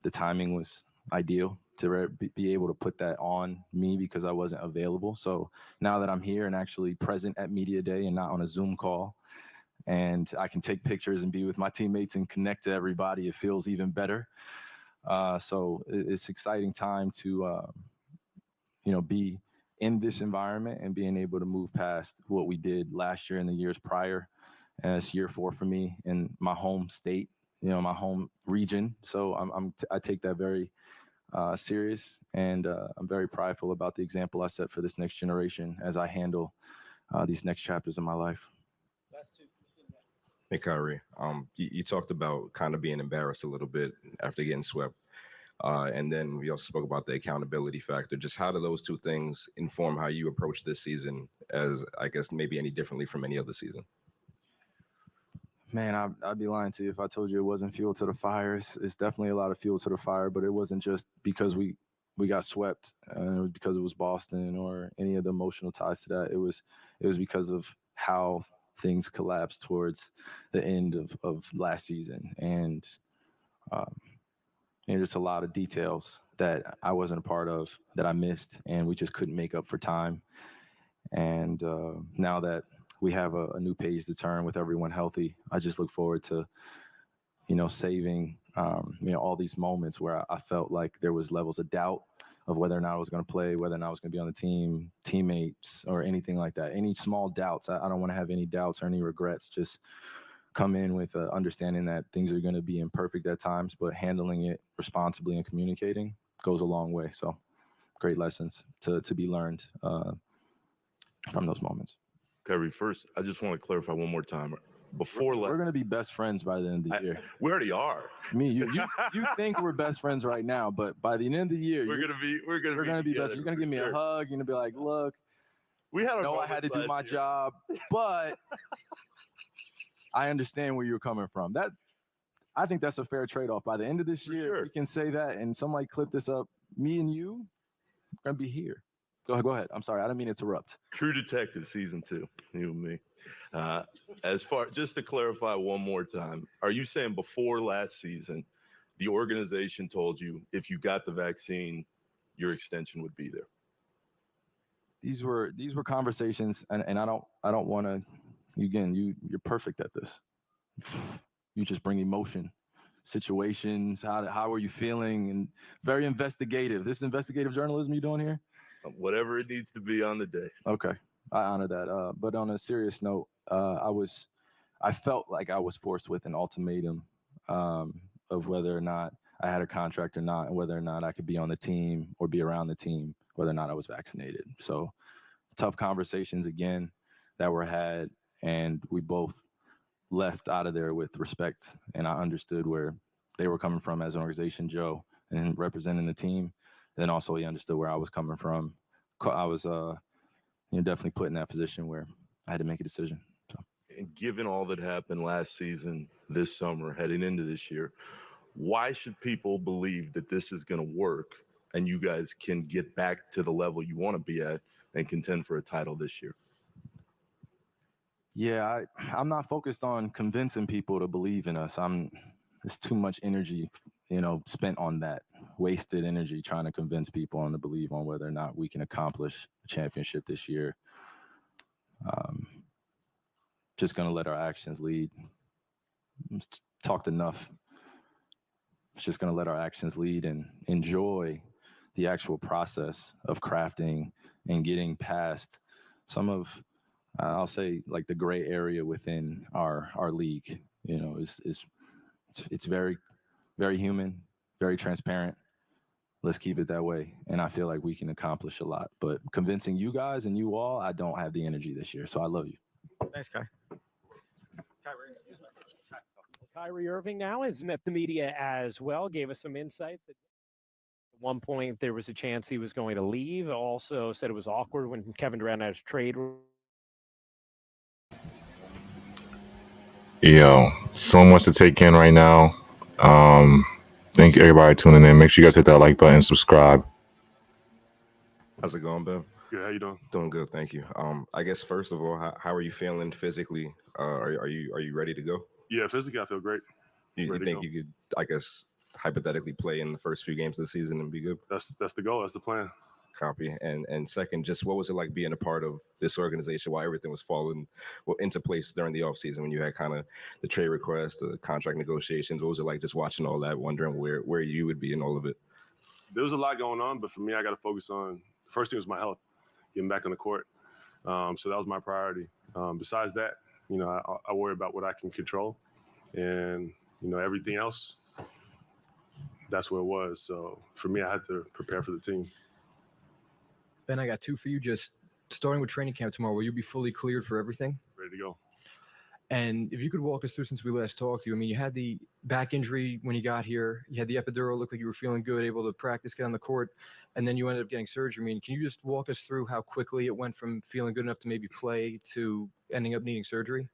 the timing was ideal to be able to put that on me because I wasn't available. So now that I'm here and actually present at media day and not on a Zoom call, and I can take pictures and be with my teammates and connect to everybody, it feels even better. So it's exciting time to, be in this environment and being able to move past what we did last year and the years prior. And it's year 4 for me in my home state, my home region. So I take that very serious, and I'm very prideful about the example I set for this next generation as I handle these next chapters of my life. Hey, Kyrie, you talked about kind of being embarrassed a little bit after getting swept. And then we also spoke about the accountability factor. Just how do those two things inform how you approach this season, as I guess maybe any differently from any other season? Man, I'd be lying to you if I told you it wasn't fuel to the fire. It's definitely a lot of fuel to the fire, but it wasn't just because we got swept and it was because it was Boston or any of the emotional ties to that. It was because of how things collapsed towards the end of last season. And just a lot of details that I wasn't a part of, that I missed, and we just couldn't make up for time. And now that we have a new page to turn with everyone healthy, I just look forward to, saving, all these moments where I felt like there was levels of doubt of whether or not I was going to play, whether or not I was going to be on the team, teammates, or anything like that. Any small doubts. I don't want to have any doubts or any regrets. Just come in with understanding that things are going to be imperfect at times, but handling it responsibly and communicating goes a long way. So great lessons to be learned from those moments. Kyrie, first, I just want to clarify one more time. We're going to be best friends by the end of the year. We already are. You think we're best friends right now, but by the end of the year, we're gonna be best. You're gonna give me a hug. You're gonna be like, look, I had to do my job, but I understand where you're coming from. I think that's a fair trade-off. By the end of this year, we can say that, and somebody clip this up. Me and you are gonna be here. Go ahead. I'm sorry, I didn't mean to interrupt. True Detective season 2, you and me. Just to clarify one more time, are you saying before last season, the organization told you if you got the vaccine, your extension would be there? these were conversations, and I don't want to. Again, you're perfect at this. You just bring emotion, situations. How are you feeling? And very investigative. This investigative journalism you doing here? Whatever it needs to be on the day. Okay, I honor that. But on a serious note, I felt like I was forced with an ultimatum of whether or not I had a contract or not, and whether or not I could be on the team or be around the team, whether or not I was vaccinated. So tough conversations again that were had, and we both left out of there with respect. And I understood where they were coming from as an organization, Joe, and representing the team. And then also he understood where I was coming from. I was definitely put in that position where I had to make a decision. So. And given all that happened last season, this summer, heading into this year, why should people believe that this is going to work and you guys can get back to the level you want to be at and contend for a title this year? Yeah, I'm not focused on convincing people to believe in us. There's too much energy, spent on that, wasted energy trying to convince people on to believe on whether or not we can accomplish a championship this year. Just going to let our actions lead. Talked enough. Just going to let our actions lead and enjoy the actual process of crafting and getting past some of, I'll say, like the gray area within our league. It's very, very human, very transparent. Let's keep it that way. And I feel like we can accomplish a lot. But convincing you guys and you all, I don't have the energy this year. So I love you. Thanks, Kai. Kyrie Irving now has met the media as well, gave us some insights. At one point, there was a chance he was going to leave. Also said it was awkward when Kevin Durant had his trade. Yo, so much to take in right now. Thank you, everybody tuning in. Make sure you guys hit that like button, subscribe. How's it going, Bev? Good. How you doing? Doing good, thank you. I guess first of all, how are you feeling physically? Are you ready to go? Yeah, physically I feel great. You think you could, I guess, hypothetically play in the first few games of the season and be good? That's the goal. That's the plan. Copy. And second, just what was it like being a part of this organization while everything was falling into place during the offseason when you had kind of the trade request, the contract negotiations? What was it like just watching all that, wondering where you would be in all of it? There was a lot going on, but for me, I got to focus on, the first thing was my health, getting back on the court. So that was my priority. Besides that, I worry about what I can control, and everything else, that's where it was. So for me, I had to prepare for the team. Ben, I got two for you. Just starting with training camp tomorrow, will you be fully cleared for everything? Ready to go. And if you could walk us through, since we last talked to you, I mean, you had the back injury when you got here. You had the epidural, looked like you were feeling good, able to practice, get on the court, and then you ended up getting surgery. I mean, can you just walk us through how quickly it went from feeling good enough to maybe play to ending up needing surgery?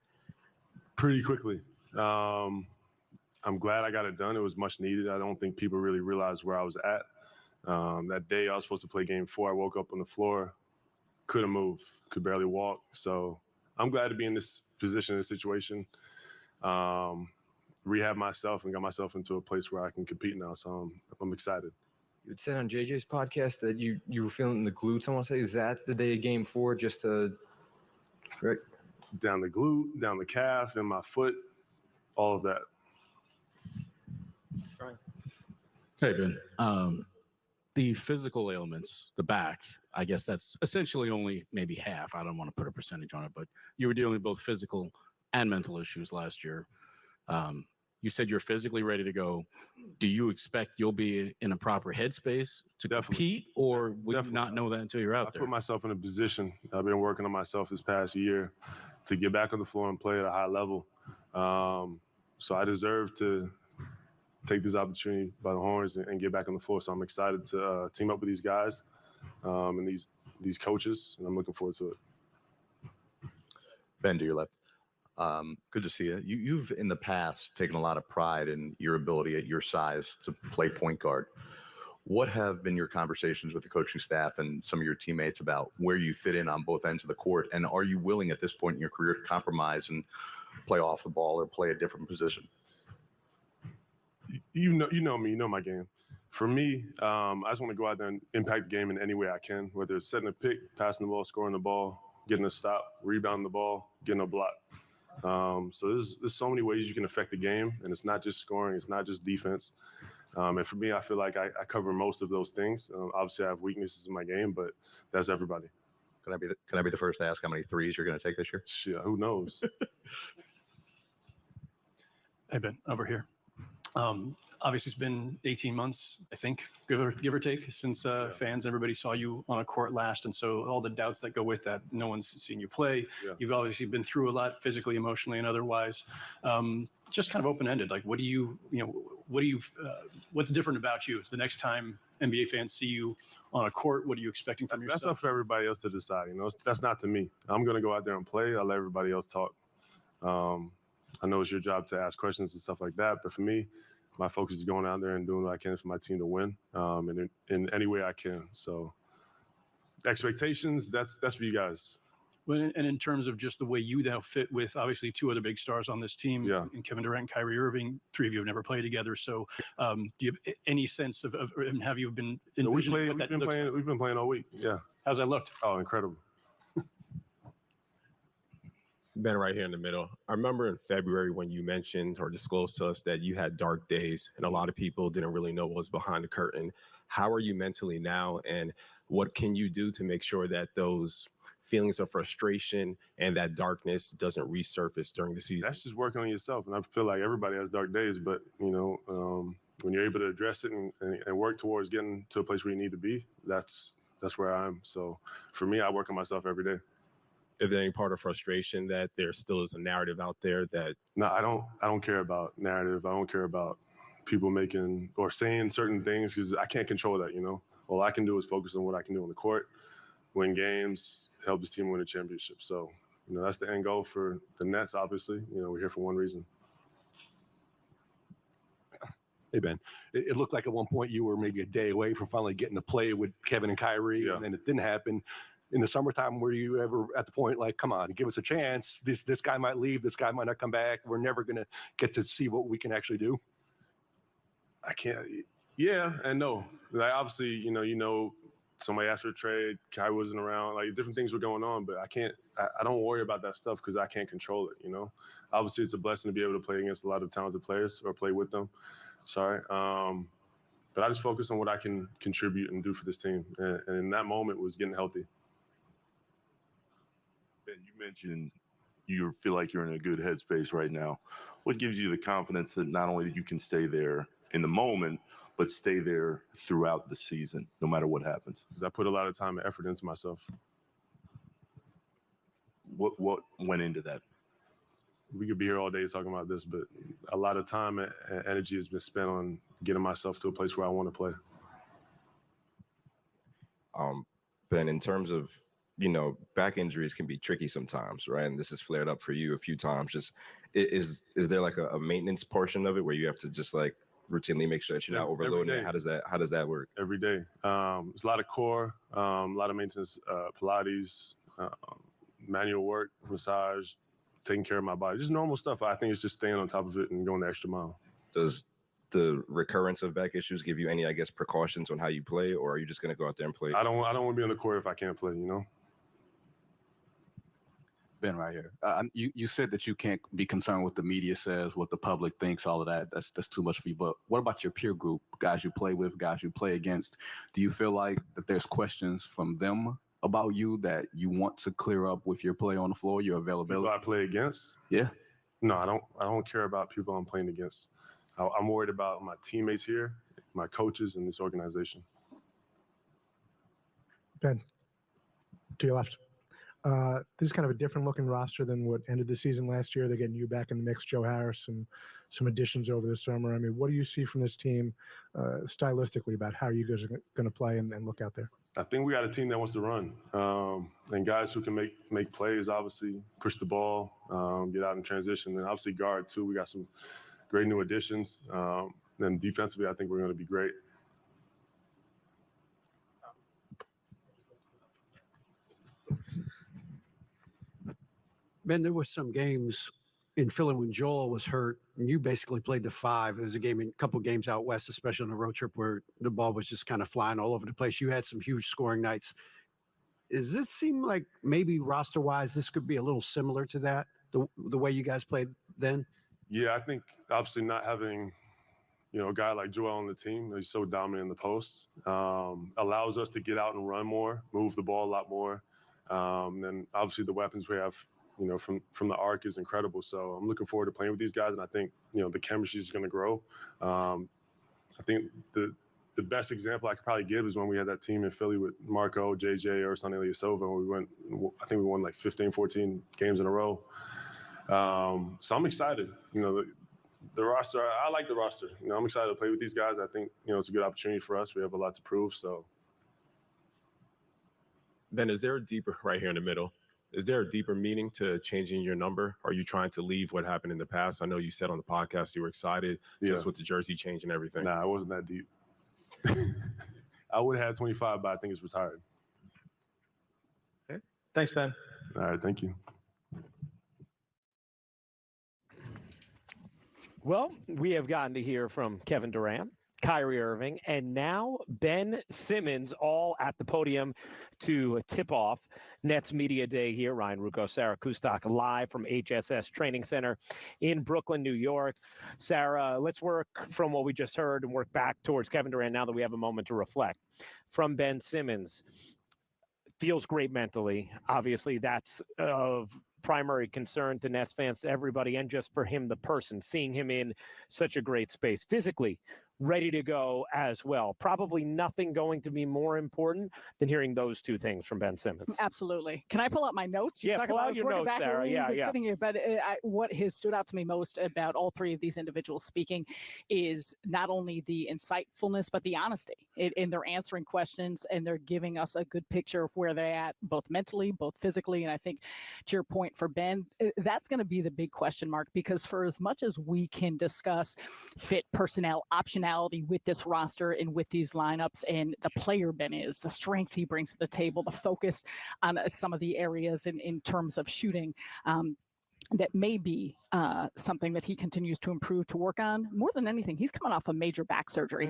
Pretty quickly. I'm glad I got it done. It was much needed. I don't think people really realized where I was at. That day I was supposed to play game 4. I woke up on the floor, couldn't move, could barely walk. So I'm glad to be in this position, this situation. Rehab myself and got myself into a place where I can compete now. So I'm excited. You had said on JJ's podcast that you were feeling the glutes, I want to say. Is that the day of game 4 just to right? Down the glute, down the calf, and my foot, all of that. Hey, Ben. The physical ailments, the back, I guess that's essentially only maybe half. I don't want to put a percentage on it, but you were dealing with both physical and mental issues last year. You said you're physically ready to go. Do you expect you'll be in a proper headspace to compete, or would you not know that until you're out there? I put myself in a position. I've been working on myself this past year to get back on the floor and play at a high level. So I deserve to take this opportunity by the horns and get back on the floor. So I'm excited to team up with these guys and these coaches, and I'm looking forward to it. Ben, to your left. Good to see you. You've in the past taken a lot of pride in your ability at your size to play point guard. What have been your conversations with the coaching staff and some of your teammates about where you fit in on both ends of the court? And are you willing at this point in your career to compromise and play off the ball or play a different position? You know me, you know my game. For me, I just want to go out there and impact the game in any way I can, whether it's setting a pick, passing the ball, scoring the ball, getting a stop, rebounding the ball, getting a block. So there's so many ways you can affect the game, and it's not just scoring, it's not just defense. And for me, I feel like I cover most of those things. Obviously, I have weaknesses in my game, but that's everybody. Can I be the first to ask how many threes you're going to take this year? Shit, who knows? Hey, Ben, over here. Obviously, it's been 18 months, I think, give or take, since fans, everybody saw you on a court last. And so all the doubts that go with that, no one's seen you play. Yeah. You've obviously been through a lot physically, emotionally, and otherwise. Just kind of open-ended, like what's different about you the next time NBA fans see you on a court? What are you expecting from yourself? That's up for everybody else to decide. That's not to me. I'm going to go out there and play. I'll let everybody else talk. I know it's your job to ask questions and stuff like that, but for me, my focus is going out there and doing what I can for my team to win, and in any way I can. So expectations, that's for you guys. Well, and in terms of just the way you now fit with obviously two other big stars on this team, and Kevin Durant and Kyrie Irving, three of you have never played together. So do you have any sense of and have you been envisioning what that looks like? We've been playing all week. Yeah. How's that looked? Oh, incredible. Ben, right here in the middle. I remember in February when you mentioned or disclosed to us that you had dark days and a lot of people didn't really know what was behind the curtain. How are you mentally now, and what can you do to make sure that those feelings of frustration and that darkness doesn't resurface during the season? That's just working on yourself. And I feel like everybody has dark days, but when you're able to address it and work towards getting to a place where you need to be, that's where I am. So for me, I work on myself every day. Is there any part of frustration that there still is a narrative out there that? No, I don't care about narrative. I don't care about people making or saying certain things because I can't control that, All I can do is focus on what I can do on the court, win games, help this team win a championship. So, that's the end goal for the Nets, obviously. We're here for one reason. Hey, Ben, it looked like at one point you were maybe a day away from finally getting to play with Kevin and Kyrie, and then it didn't happen. In the summertime, were you ever at the point like, come on, give us a chance? This guy might leave. This guy might not come back. We're never going to get to see what we can actually do. I can't. Yeah and no. Like obviously, somebody asked for a trade. Kai wasn't around. Like different things were going on, but I don't worry about that stuff because I can't control it. Obviously, it's a blessing to be able to play against a lot of talented players or play with them. Sorry. But I just focus on what I can contribute and do for this team. And in that moment was getting healthy. Ben, you mentioned you feel like you're in a good headspace right now. What gives you the confidence that not only that you can stay there in the moment, but stay there throughout the season, no matter what happens? Because I put a lot of time and effort into myself. What went into that? We could be here all day talking about this, but a lot of time and energy has been spent on getting myself to a place where I want to play. Ben, in terms of back injuries can be tricky sometimes, right? And this has flared up for you a few times. Just is there like a maintenance portion of it where you have to just like routinely make sure that you're not overloading it? How does that work? Every day. It's a lot of core, a lot of maintenance, Pilates, manual work, massage, taking care of my body, just normal stuff. I think it's just staying on top of it and going the extra mile. Does the recurrence of back issues give you any, precautions on how you play, or are you just going to go out there and play? I don't want to be on the court if I can't play, Ben, right here. You said that you can't be concerned what the media says, what the public thinks, all of that. That's too much for you. But what about your peer group, guys you play with, guys you play against? Do you feel like that there's questions from them about you that you want to clear up with your play on the floor, your availability? People I play against? Yeah. No, I don't care about people I'm playing against. I'm worried about my teammates here, my coaches, and this organization. Ben, to your left. This is kind of a different looking roster than what ended the season last year. They're getting you back in the mix, Joe Harris, and some additions over the summer. I mean, what do you see from this team stylistically about how you guys are going to play and look out there? I think we got a team that wants to run, and guys who can make plays, obviously, push the ball, get out in transition, and obviously guard, too. We got some great new additions. And defensively, I think we're going to be great. Ben, there were some games in Philly when Joel was hurt You basically played the 5. There's a couple games out west, especially on the road trip, where the ball was just kind of flying all over the place. You had some huge scoring nights. Does it seem like maybe roster-wise this could be a little similar to that, the way you guys played then? Yeah, I think obviously not having, a guy like Joel on the team, he's so dominant in the post, allows us to get out and run more, move the ball a lot more. And obviously the weapons we have, from the arc is incredible. So I'm looking forward to playing with these guys, and I think, the chemistry is going to grow. I think the best example I could probably give is when we had that team in Philly with Marco, JJ, Ersan Ilyasova, and I think we won like 15, 14 games in a row. So I'm excited. The roster, I like the roster. I'm excited to play with these guys. I think, it's a good opportunity for us. We have a lot to prove. So, Ben, is there a deeper, right here in the middle, is there a deeper meaning to changing your number? Are you trying to leave what happened in the past? I know you said on the podcast you were excited just with the jersey change and everything. Nah, it wasn't that deep. I would have had 25, but I think it's retired. Okay. Thanks, Ben. All right, thank you. Well, we have gotten to hear from Kevin Durant, Kyrie Irving, and now Ben Simmons, all at the podium to tip off Nets Media Day here. Ryan Rucco, Sarah Kustok, live from HSS Training Center in Brooklyn, New York. Sarah, let's work from what we just heard and work back towards Kevin Durant now that we have a moment to reflect. From Ben Simmons, feels great mentally. Obviously, that's of primary concern to Nets fans, to everybody, and just for him, the person, seeing him in such a great space, physically ready to go as well. Probably nothing going to be more important than hearing those two things from Ben Simmons. Absolutely. Can I pull out my notes? Yeah, pull out your notes, Sarah. Yeah. Sitting here, but what has stood out to me most about all three of these individuals speaking is not only the insightfulness, but the honesty in their answering questions, and they're giving us a good picture of where they're at, both mentally, both physically. And I think to your point for Ben, that's going to be the big question mark, because for as much as we can discuss fit, personnel, optionality with this roster and with these lineups, and the player Ben is, the strengths he brings to the table, the focus on some of the areas in terms of shooting, that may be something that he continues to improve, to work on. More than anything, he's coming off a major back surgery.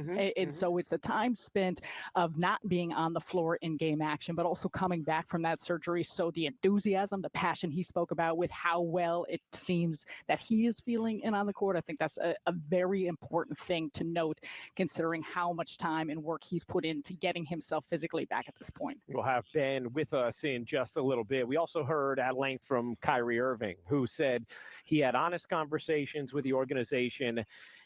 So it's the time spent of not being on the floor in game action, but also coming back from that surgery. So the enthusiasm, the passion he spoke about with how well it seems that he is feeling in on the court, I think that's a very important thing to note, considering how much time and work he's put into getting himself physically back at this point. We'll have Ben with us in just a little bit. We also heard at length from Kyrie Irving, who said he had honest conversations with the organization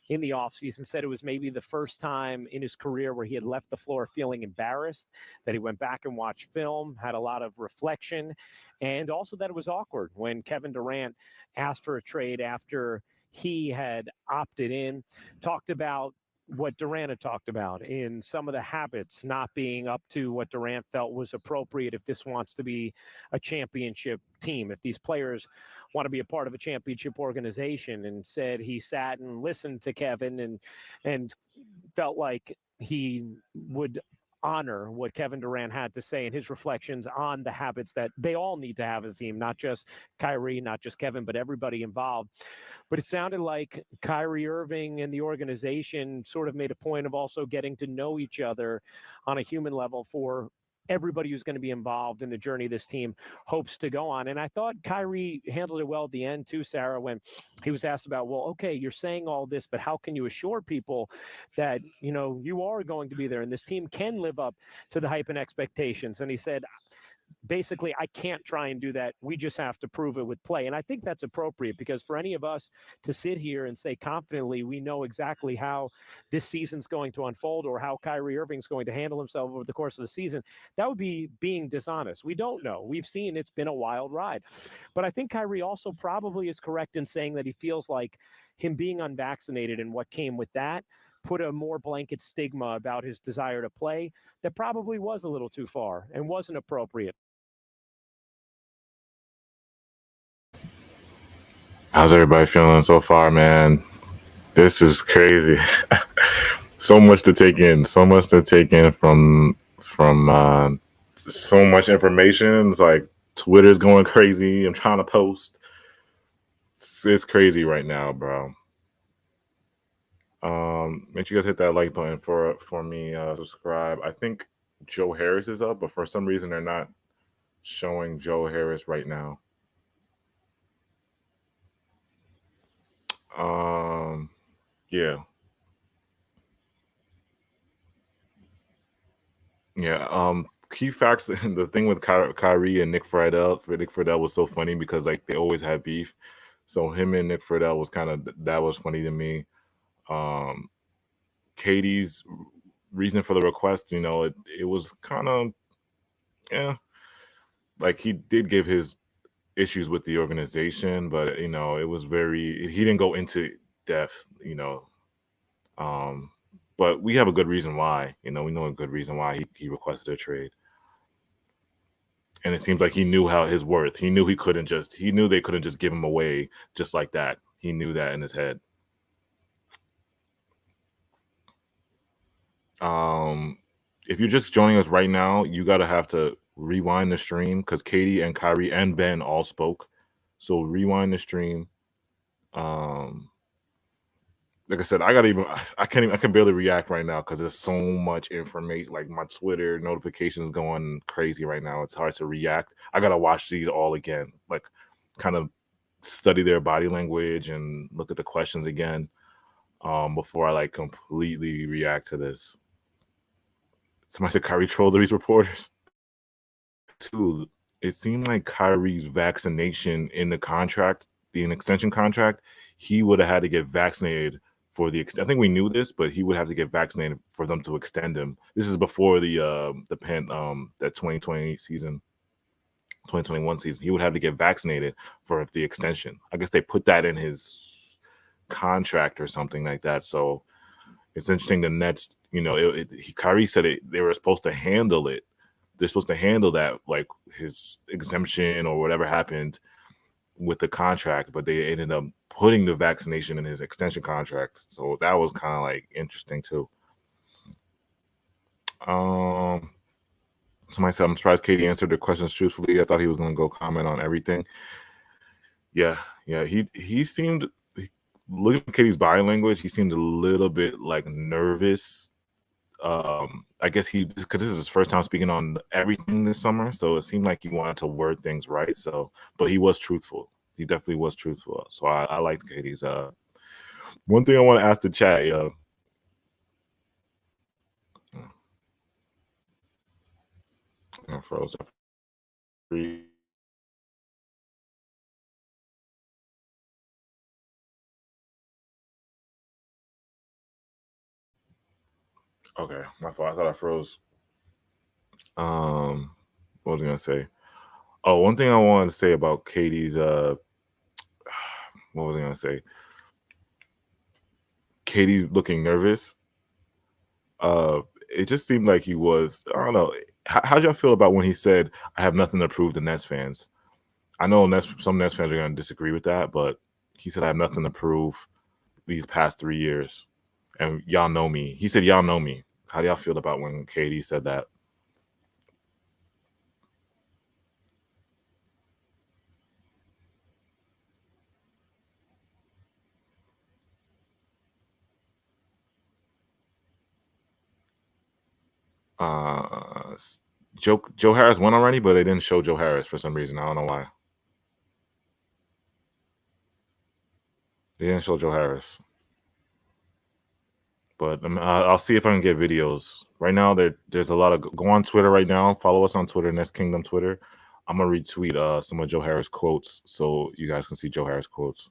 in the offseason, said it was maybe the first time in his career where he had left the floor feeling embarrassed, that he went back and watched film, had a lot of reflection, and also that it was awkward when Kevin Durant asked for a trade after he had opted in. Talked about what Durant had talked about in some of the habits not being up to what Durant felt was appropriate if this wants to be a championship team, if these players want to be a part of a championship organization, and said he sat and listened to Kevin and felt like he would honor what Kevin Durant had to say and his reflections on the habits that they all need to have as a team, not just Kyrie, not just Kevin, but everybody involved. But it sounded like Kyrie Irving and the organization sort of made a point of also getting to know each other on a human level for everybody who's going to be involved in the journey this team hopes to go on. And I thought Kyrie handled it well at the end too, Sarah, when he was asked about, well, okay, you're saying all this, but how can you assure people that, you are going to be there and this team can live up to the hype and expectations? And he said, basically, I can't try and do that. We just have to prove it with play. And I think that's appropriate, because for any of us to sit here and say confidently we know exactly how this season's going to unfold or how Kyrie Irving's going to handle himself over the course of the season, that would be being dishonest. We don't know. We've seen it's been a wild ride. But I think Kyrie also probably is correct in saying that he feels like him being unvaccinated and what came with that put a more blanket stigma about his desire to play that probably was a little too far and wasn't appropriate. How's everybody feeling so far, man? This is crazy. So much to take in. So much to take in from so much information. It's like Twitter's going crazy. I'm trying to post. It's crazy right now, bro. Make sure you guys hit that like button for me. Subscribe. I think Joe Harris is up, but for some reason they're not showing Joe Harris right now. Yeah. Yeah. Key facts. The thing with Kyrie and Nick Friedel was so funny because like they always had beef. So him and Nick Friedel was that was funny to me. Katie's reason for the request, it was kind of, yeah, like he did give his issues with the organization, but it was he didn't go into depth, but we have a good reason why, we know a good reason why he requested a trade. And it seems like he knew his worth. He knew they couldn't just give him away just like that. He knew that in his head. If you're just joining us right now, you have to rewind the stream because Katie and Kyrie and Ben all spoke. So rewind the stream. Like I said, I can barely react right now because there's so much information. Like my Twitter notifications going crazy right now. It's hard to react. I gotta watch these all again, like kind of study their body language and look at the questions again before I like completely react to this. Somebody said Kyrie trolled these reporters. Too, it seemed like Kyrie's vaccination in the contract, an extension contract, he would have had to get vaccinated for the I think we knew this, but he would have to get vaccinated for them to extend him. This is before that 2020 season, 2021 season. He would have to get vaccinated for the extension. I guess they put that in his contract or something like that. So it's interesting. The Nets, Kyrie said they were supposed to handle it. They're supposed to handle that, like his exemption or whatever happened with the contract, but they ended up putting the vaccination in his extension contract. So that was kind of like interesting too. Somebody said, I'm surprised Katie answered the questions truthfully. I thought he was going to go comment on everything. Yeah. He seemed, looking at Katie's body language, he seemed a little bit like nervous. I guess because this is his first time speaking on everything this summer, so it seemed like he wanted to word things right. So, but he was truthful. He definitely was truthful. So I liked Katie's. One thing I want to ask the chat, yo. I froze. Okay, my fault. I thought I froze. What was I gonna say? Oh, one thing I wanted to say about Katie's what was I gonna say? Katie's looking nervous. It just seemed like he was, I don't know. How'd y'all feel about when he said, I have nothing to prove to Nets fans? I know some Nets fans are gonna disagree with that, but he said I have nothing to prove these past 3 years. And y'all know me. He said, y'all know me. How do y'all feel about when Katie said that? Joe Harris won already, but they didn't show Joe Harris for some reason. I don't know why. They didn't show Joe Harris. But I'll see if I can get videos. Right now, there's a lot of go on Twitter right now. Follow us on Twitter, Nets Kingdom Twitter. I'm gonna retweet some of Joe Harris quotes so you guys can see Joe Harris quotes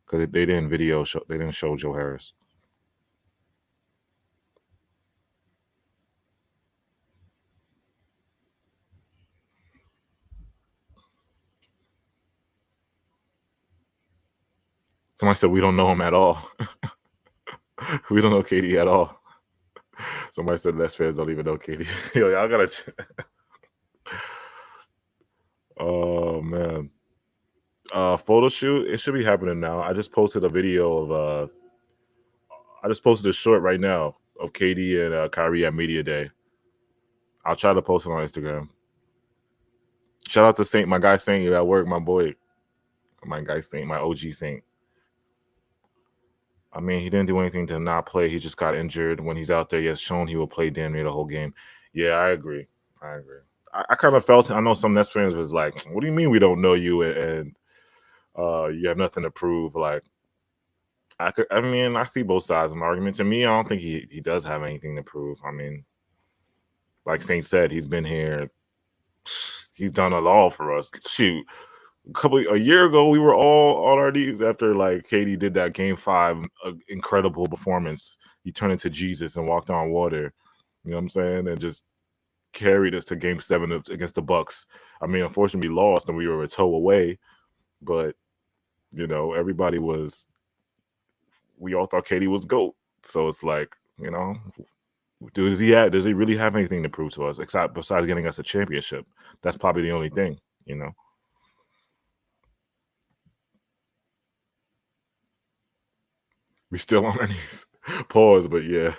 because they didn't they didn't show Joe Harris. Somebody said we don't know him at all. We don't know Katie at all. Somebody said Nets fans don't even know Katie. Yo, y'all gotta. Oh man. Photo shoot. It should be happening now. I just posted a video of. I just posted a short right now of Katie and Kyrie at Media Day. I'll try to post it on Instagram. Shout out to Saint, my guy Saint at work, my boy. My guy Saint, my OG Saint. I mean, he didn't do anything to not play. He just got injured. When he's out there, he has shown he will play damn near the whole game. Yeah, I agree. I kind of felt. I know some Nets fans was like, "What do you mean we don't know you and you have nothing to prove?" Like, I mean, I see both sides of the argument. To me, I don't think he does have anything to prove. I mean, like Saint said, he's been here. He's done it all for us. Shoot, a year ago, we were all on our knees after like KD did that Game 5 incredible performance. He turned into Jesus and walked on water. You know what I'm saying? And just carried us to Game 7 against the Bucks. I mean, unfortunately, we lost and we were a toe away. But you know, we all thought KD was GOAT. So it's like, you know, does he really have anything to prove to us besides getting us a championship? That's probably the only thing, you know. We still on our knees. Pause, but yeah.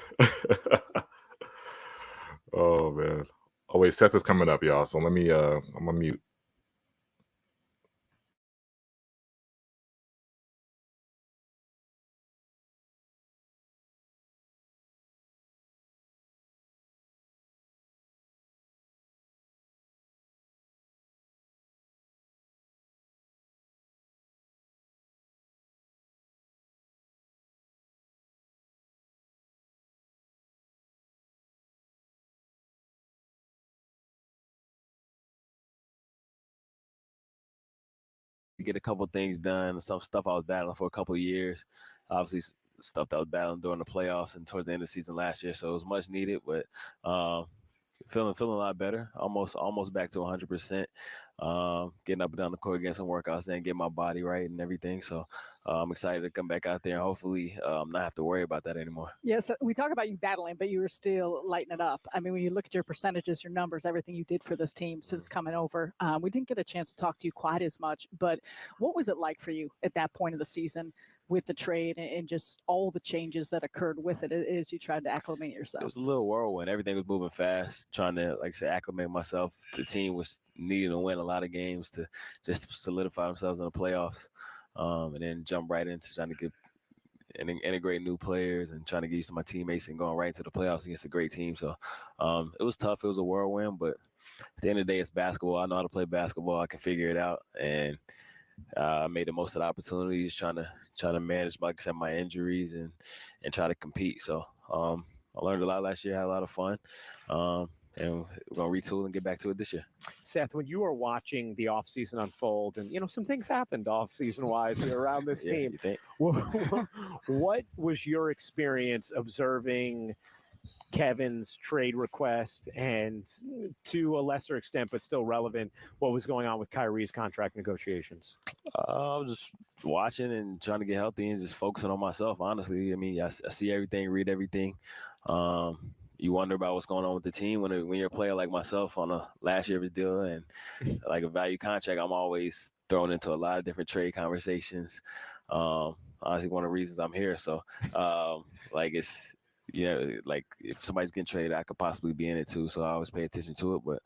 Oh man. Oh wait, Seth is coming up, y'all. So let me I'm gonna mute. Get a couple things done. Some stuff I was battling for a couple of years. Obviously, stuff that I was battling during the playoffs and towards the end of the season last year. So it was much needed, but feeling a lot better. Almost back to 100%. Getting up and down the court, getting some workouts and get my body right and everything. So I'm excited to come back out there and hopefully not have to worry about that anymore. Yes, we talk about you battling, but you were still lighting it up. I mean, when you look at your percentages, your numbers, everything you did for this team since coming over, we didn't get a chance to talk to you quite as much. But what was it like for you at that point of the season with the trade and just all the changes that occurred with it as you tried to acclimate yourself? It was a little whirlwind. Everything was moving fast, trying to, like I said, acclimate myself. The team was needing to win a lot of games to just solidify themselves in the playoffs, and then jump right into trying to get and integrate new players and trying to get used to my teammates and going right into the playoffs against a great team. So it was tough. It was a whirlwind, but at the end of the day, it's basketball. I know how to play basketball. I can figure it out, and I made the most of the opportunities, trying to manage, like I said, my injuries and try to compete. So I learned a lot last year. Had a lot of fun, and we're gonna retool and get back to it this year. Seth, when you are watching the offseason unfold, and some things happened offseason wise around this Yeah, team, you think? what was your experience observing Kevin's trade request and, to a lesser extent but still relevant, what was going on with Kyrie's contract negotiations? I was just watching and trying to get healthy and just focusing on myself, honestly. I mean, I see everything, read everything. You wonder about what's going on with the team when you're a player like myself on a last year's deal and like a value contract. I'm always thrown into a lot of different trade conversations. Honestly, one of the reasons I'm here. So, like it's, like if somebody's getting traded, I could possibly be in it too. So I always pay attention to it. But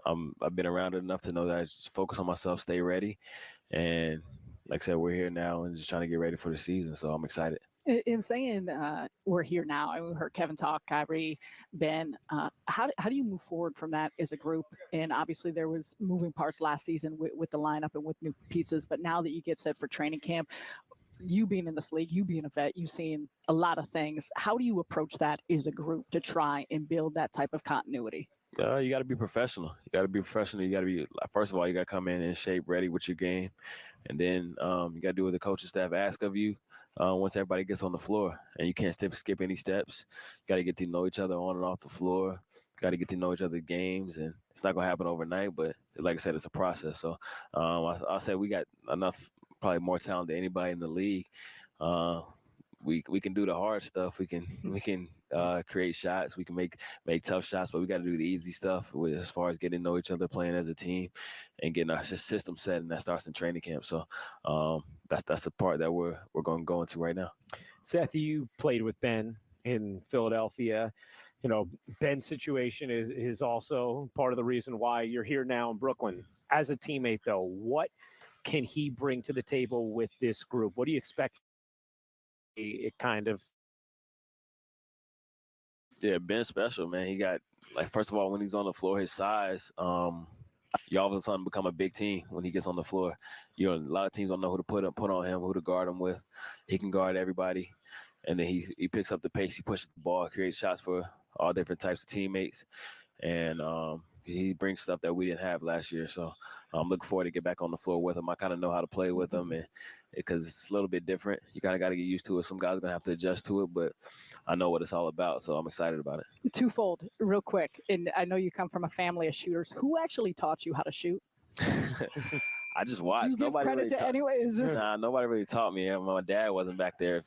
I've been around it enough to know that I just focus on myself, stay ready, and like I said, we're here now and just trying to get ready for the season. So I'm excited. In saying we're here now, and we heard Kevin talk, Kyrie, Ben, how do you move forward from that as a group? And obviously there was moving parts last season with the lineup and with new pieces, but now that you get set for training camp, you being in this league, you being a vet, you've seen a lot of things. How do you approach that as a group to try and build that type of continuity? You got to be professional. You got to be professional. You got to be, first of all, you got to come in shape, ready with your game. And then you got to do what the coaching staff ask of you once everybody gets on the floor. And you can't skip any steps. You got to get to know each other on and off the floor. Got to get to know each other's games. And it's not going to happen overnight, but like I said, it's a process. So I'll say we got enough, probably more talent than anybody in the league. We can do the hard stuff. We can create shots. We can make tough shots, but we got to do the easy stuff as far as getting to know each other, playing as a team, and getting our system set. And that starts in training camp. So that's the part that we're going to go into right now. Seth, you played with Ben in Philadelphia. Ben's situation is also part of the reason why you're here now in Brooklyn. As a teammate, though, what can he bring to the table with this group? What do you expect it kind of. Yeah, Ben's special, man. He got like first of all, when he's on the floor, his size, you all of a sudden become a big team when he gets on the floor. You know, a lot of teams don't know who to put on him, who to guard him with. He can guard everybody, and then he picks up the pace. He pushes the ball, creates shots for all different types of teammates, and he brings stuff that we didn't have last year. So I'm looking forward to get back on the floor with him. I kind of know how to play with him, and because it's a little bit different, you kind of got to get used to it. Some guys are gonna have to adjust to it, but I know what it's all about, so I'm excited about it. Twofold, real quick, and I know you come from a family of shooters. Who actually taught you how to shoot? I just Do watched. you give Nobody credit really to taught. anyone? Is this Nah, nobody really taught me. My dad wasn't back there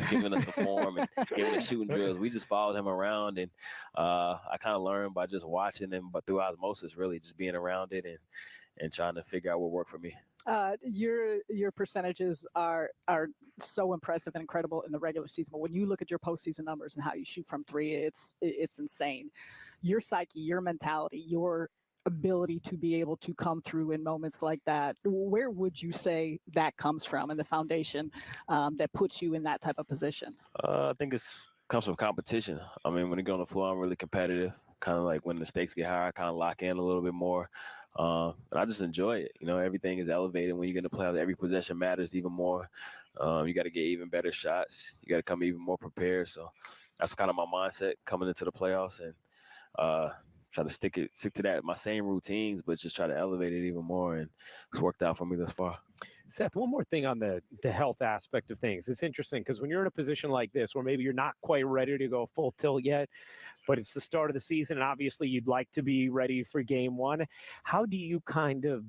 giving us the form and giving us shooting drills. We just followed him around, and I kind of learned by just watching him, but through osmosis, really just being around it and trying to figure out what worked for me. your percentages are so impressive and incredible in the regular season, but when you look at your postseason numbers and how you shoot from three, it's insane. Your psyche, your mentality, your ability to be able to come through in moments like that, where would you say that comes from, and the foundation that puts you in that type of position? I think it comes from competition. I mean, when you go on the floor, I'm really competitive. Kind of like when the stakes get higher, I kind of lock in a little bit more. And I just enjoy it. You know, everything is elevated when you get to playoffs. Every possession matters even more. You got to get even better shots. You got to come even more prepared. So that's kind of my mindset coming into the playoffs, and try to stick to that, my same routines, but just try to elevate it even more. And it's worked out for me thus far. Seth, one more thing on the health aspect of things. It's interesting because when you're in a position like this where maybe you're not quite ready to go full tilt yet, but it's the start of the season, and obviously you'd like to be ready for game one. How do you kind of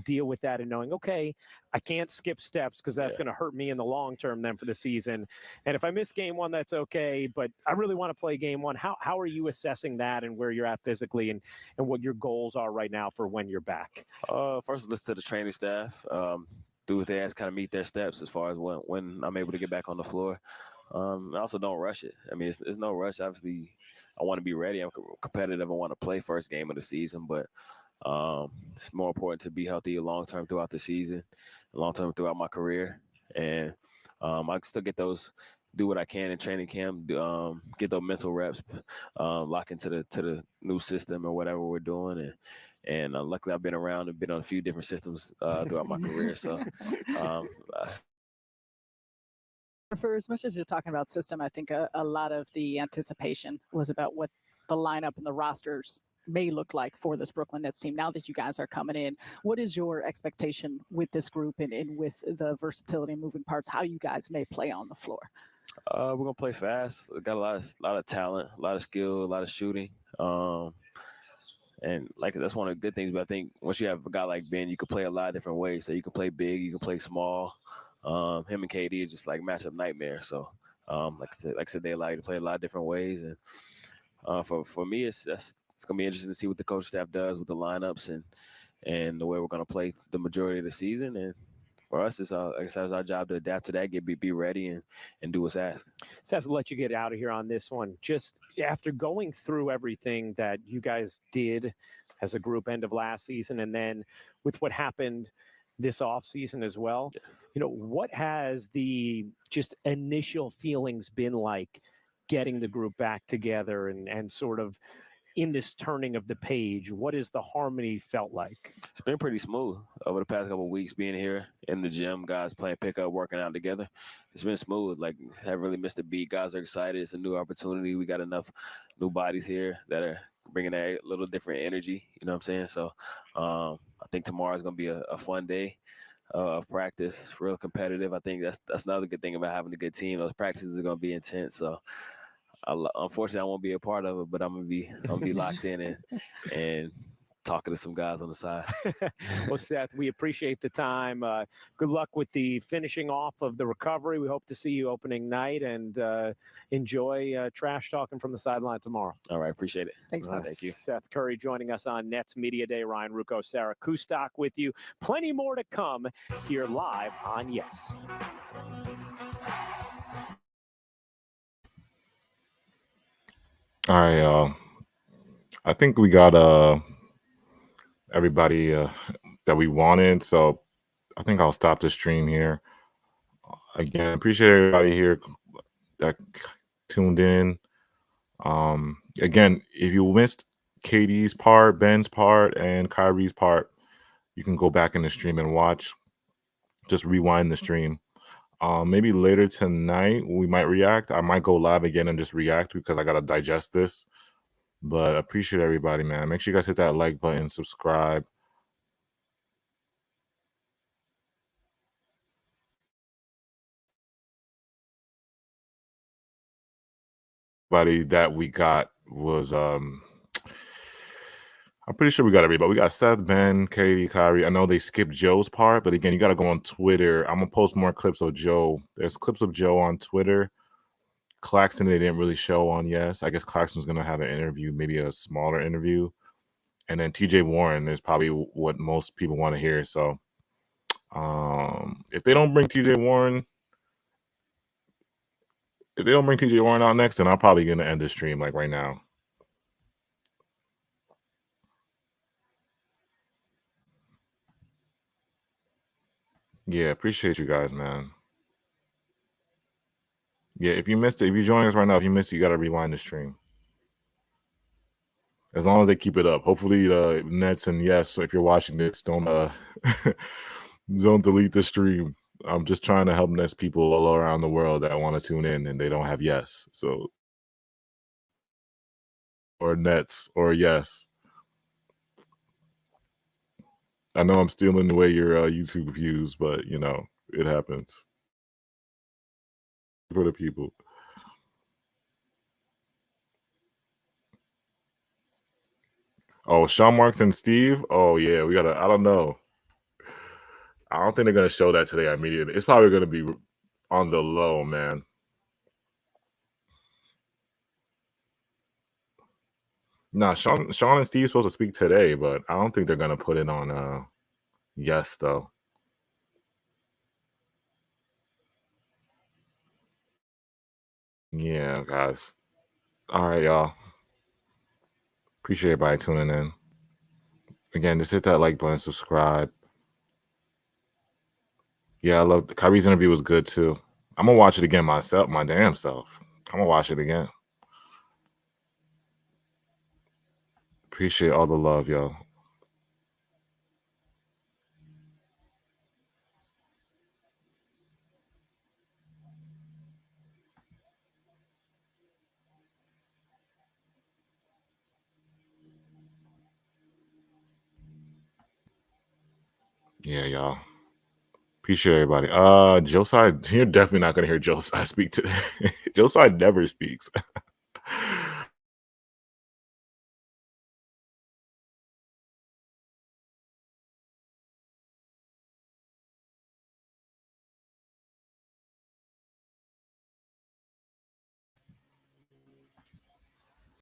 deal with that and knowing, okay, I can't skip steps because that's going to hurt me in the long term then for the season. And if I miss game one, that's okay, but I really want to play game one. How are you assessing that and where you're at physically and what your goals are right now for when you're back? First, listen to the training staff. Do what they ask, kind of meet their steps as far as when I'm able to get back on the floor. I also don't rush it. I mean, it's no rush. Obviously, I want to be ready. I'm competitive. I want to play first game of the season, but it's more important to be healthy long-term throughout the season, long-term throughout my career. And I can still do what I can in training camp, get those mental reps, lock into the new system or whatever we're doing. And luckily, I've been around and been on a few different systems throughout my career. So For as much as you're talking about system, I think a lot of the anticipation was about what the lineup and the rosters may look like for this Brooklyn Nets team. Now that you guys are coming in, what is your expectation with this group and with the versatility and moving parts, how you guys may play on the floor? We're going to play fast. We got a lot of talent, a lot of skill, a lot of shooting. And like that's one of the good things. But I think once you have a guy like Ben, you can play a lot of different ways. So you can play big, you can play small. Him and KD are just like matchup nightmare. So like I said, they allow you to play a lot of different ways. And for me, it's gonna be interesting to see what the coach staff does with the lineups and the way we're gonna play the majority of the season. And for us, it's like I said, it's our job to adapt to that, be ready, and do what's asked. Seth, to let you get out of here on this one. Just after going through everything that you guys did as a group end of last season, and then with what happened this offseason as well, you know, what has the just initial feelings been like getting the group back together and sort of in this turning of the page? What has the harmony felt like? It's been pretty smooth over the past couple of weeks being here in the gym, guys playing pickup, working out together. It's been smooth. Like, haven't really missed a beat. Guys are excited. It's a new opportunity. We got enough new bodies here that are bringing a little different energy. You know what I'm saying? So I think tomorrow's going to be a fun day of practice, real competitive. I think that's another good thing about having a good team. Those practices are going to be intense. So unfortunately, I won't be a part of it, but I'm gonna be locked in and talking to some guys on the side. Well, Seth, we appreciate the time. Good luck with the finishing off of the recovery. We hope to see you opening night and enjoy trash talking from the sideline tomorrow. All right, appreciate it. Thanks, Seth. Thank you. Seth Curry joining us on Nets Media Day. Ryan Ruocco, Sarah Kustok with you. Plenty more to come here live on Yes. All right, I think we got everybody that we wanted, so I think I'll stop the stream here. Again, appreciate everybody here that tuned in. Again, if you missed KD's part, Ben's part, and Kyrie's part, you can go back in the stream and watch. Just rewind the stream. Maybe later tonight we might react. I might go live again and just react because I gotta digest this. But I appreciate everybody, man. Make sure you guys hit that like button, subscribe. Everybody that we got was I'm pretty sure we got everybody. We got Seth, Ben, Katie, Kyrie. I know they skipped Joe's part, but again, you got to go on Twitter. I'm gonna post more clips of Joe. There's clips of Joe on Twitter. Claxton they didn't really show on Yes. I guess Claxton's gonna have an interview, maybe a smaller interview. And then TJ Warren is probably what most people want to hear. So if they don't bring TJ Warren out next, then I'm probably gonna end the stream like right now. Yeah, appreciate you guys, man. Yeah, if you missed it, if you're joining us right now, if you missed it, you gotta rewind the stream. As long as they keep it up. Hopefully the Nets and Yes, so if you're watching this, don't don't delete the stream. I'm just trying to help Nets people all around the world that want to tune in and they don't have Yes. So or Nets or Yes. I know I'm stealing away your YouTube views, but you know, it happens. For the people. Oh, Sean Marks and Steve? Oh yeah, we gotta, I don't know. I don't think they're gonna show that today immediately. It's probably gonna be on the low, man. Nah, Sean and Steve supposed to speak today, but I don't think they're gonna put it on Yes though. Yeah, guys. All right, y'all. Appreciate everybody tuning in. Again, just hit that like button, subscribe. Yeah, I love Kyrie's interview was good too. I'm gonna watch it again myself, my damn self. I'm gonna watch it again. Appreciate all the love, yo. Yeah, y'all. Appreciate everybody. Josiah, you're definitely not gonna hear Josiah speak today. Josiah never speaks.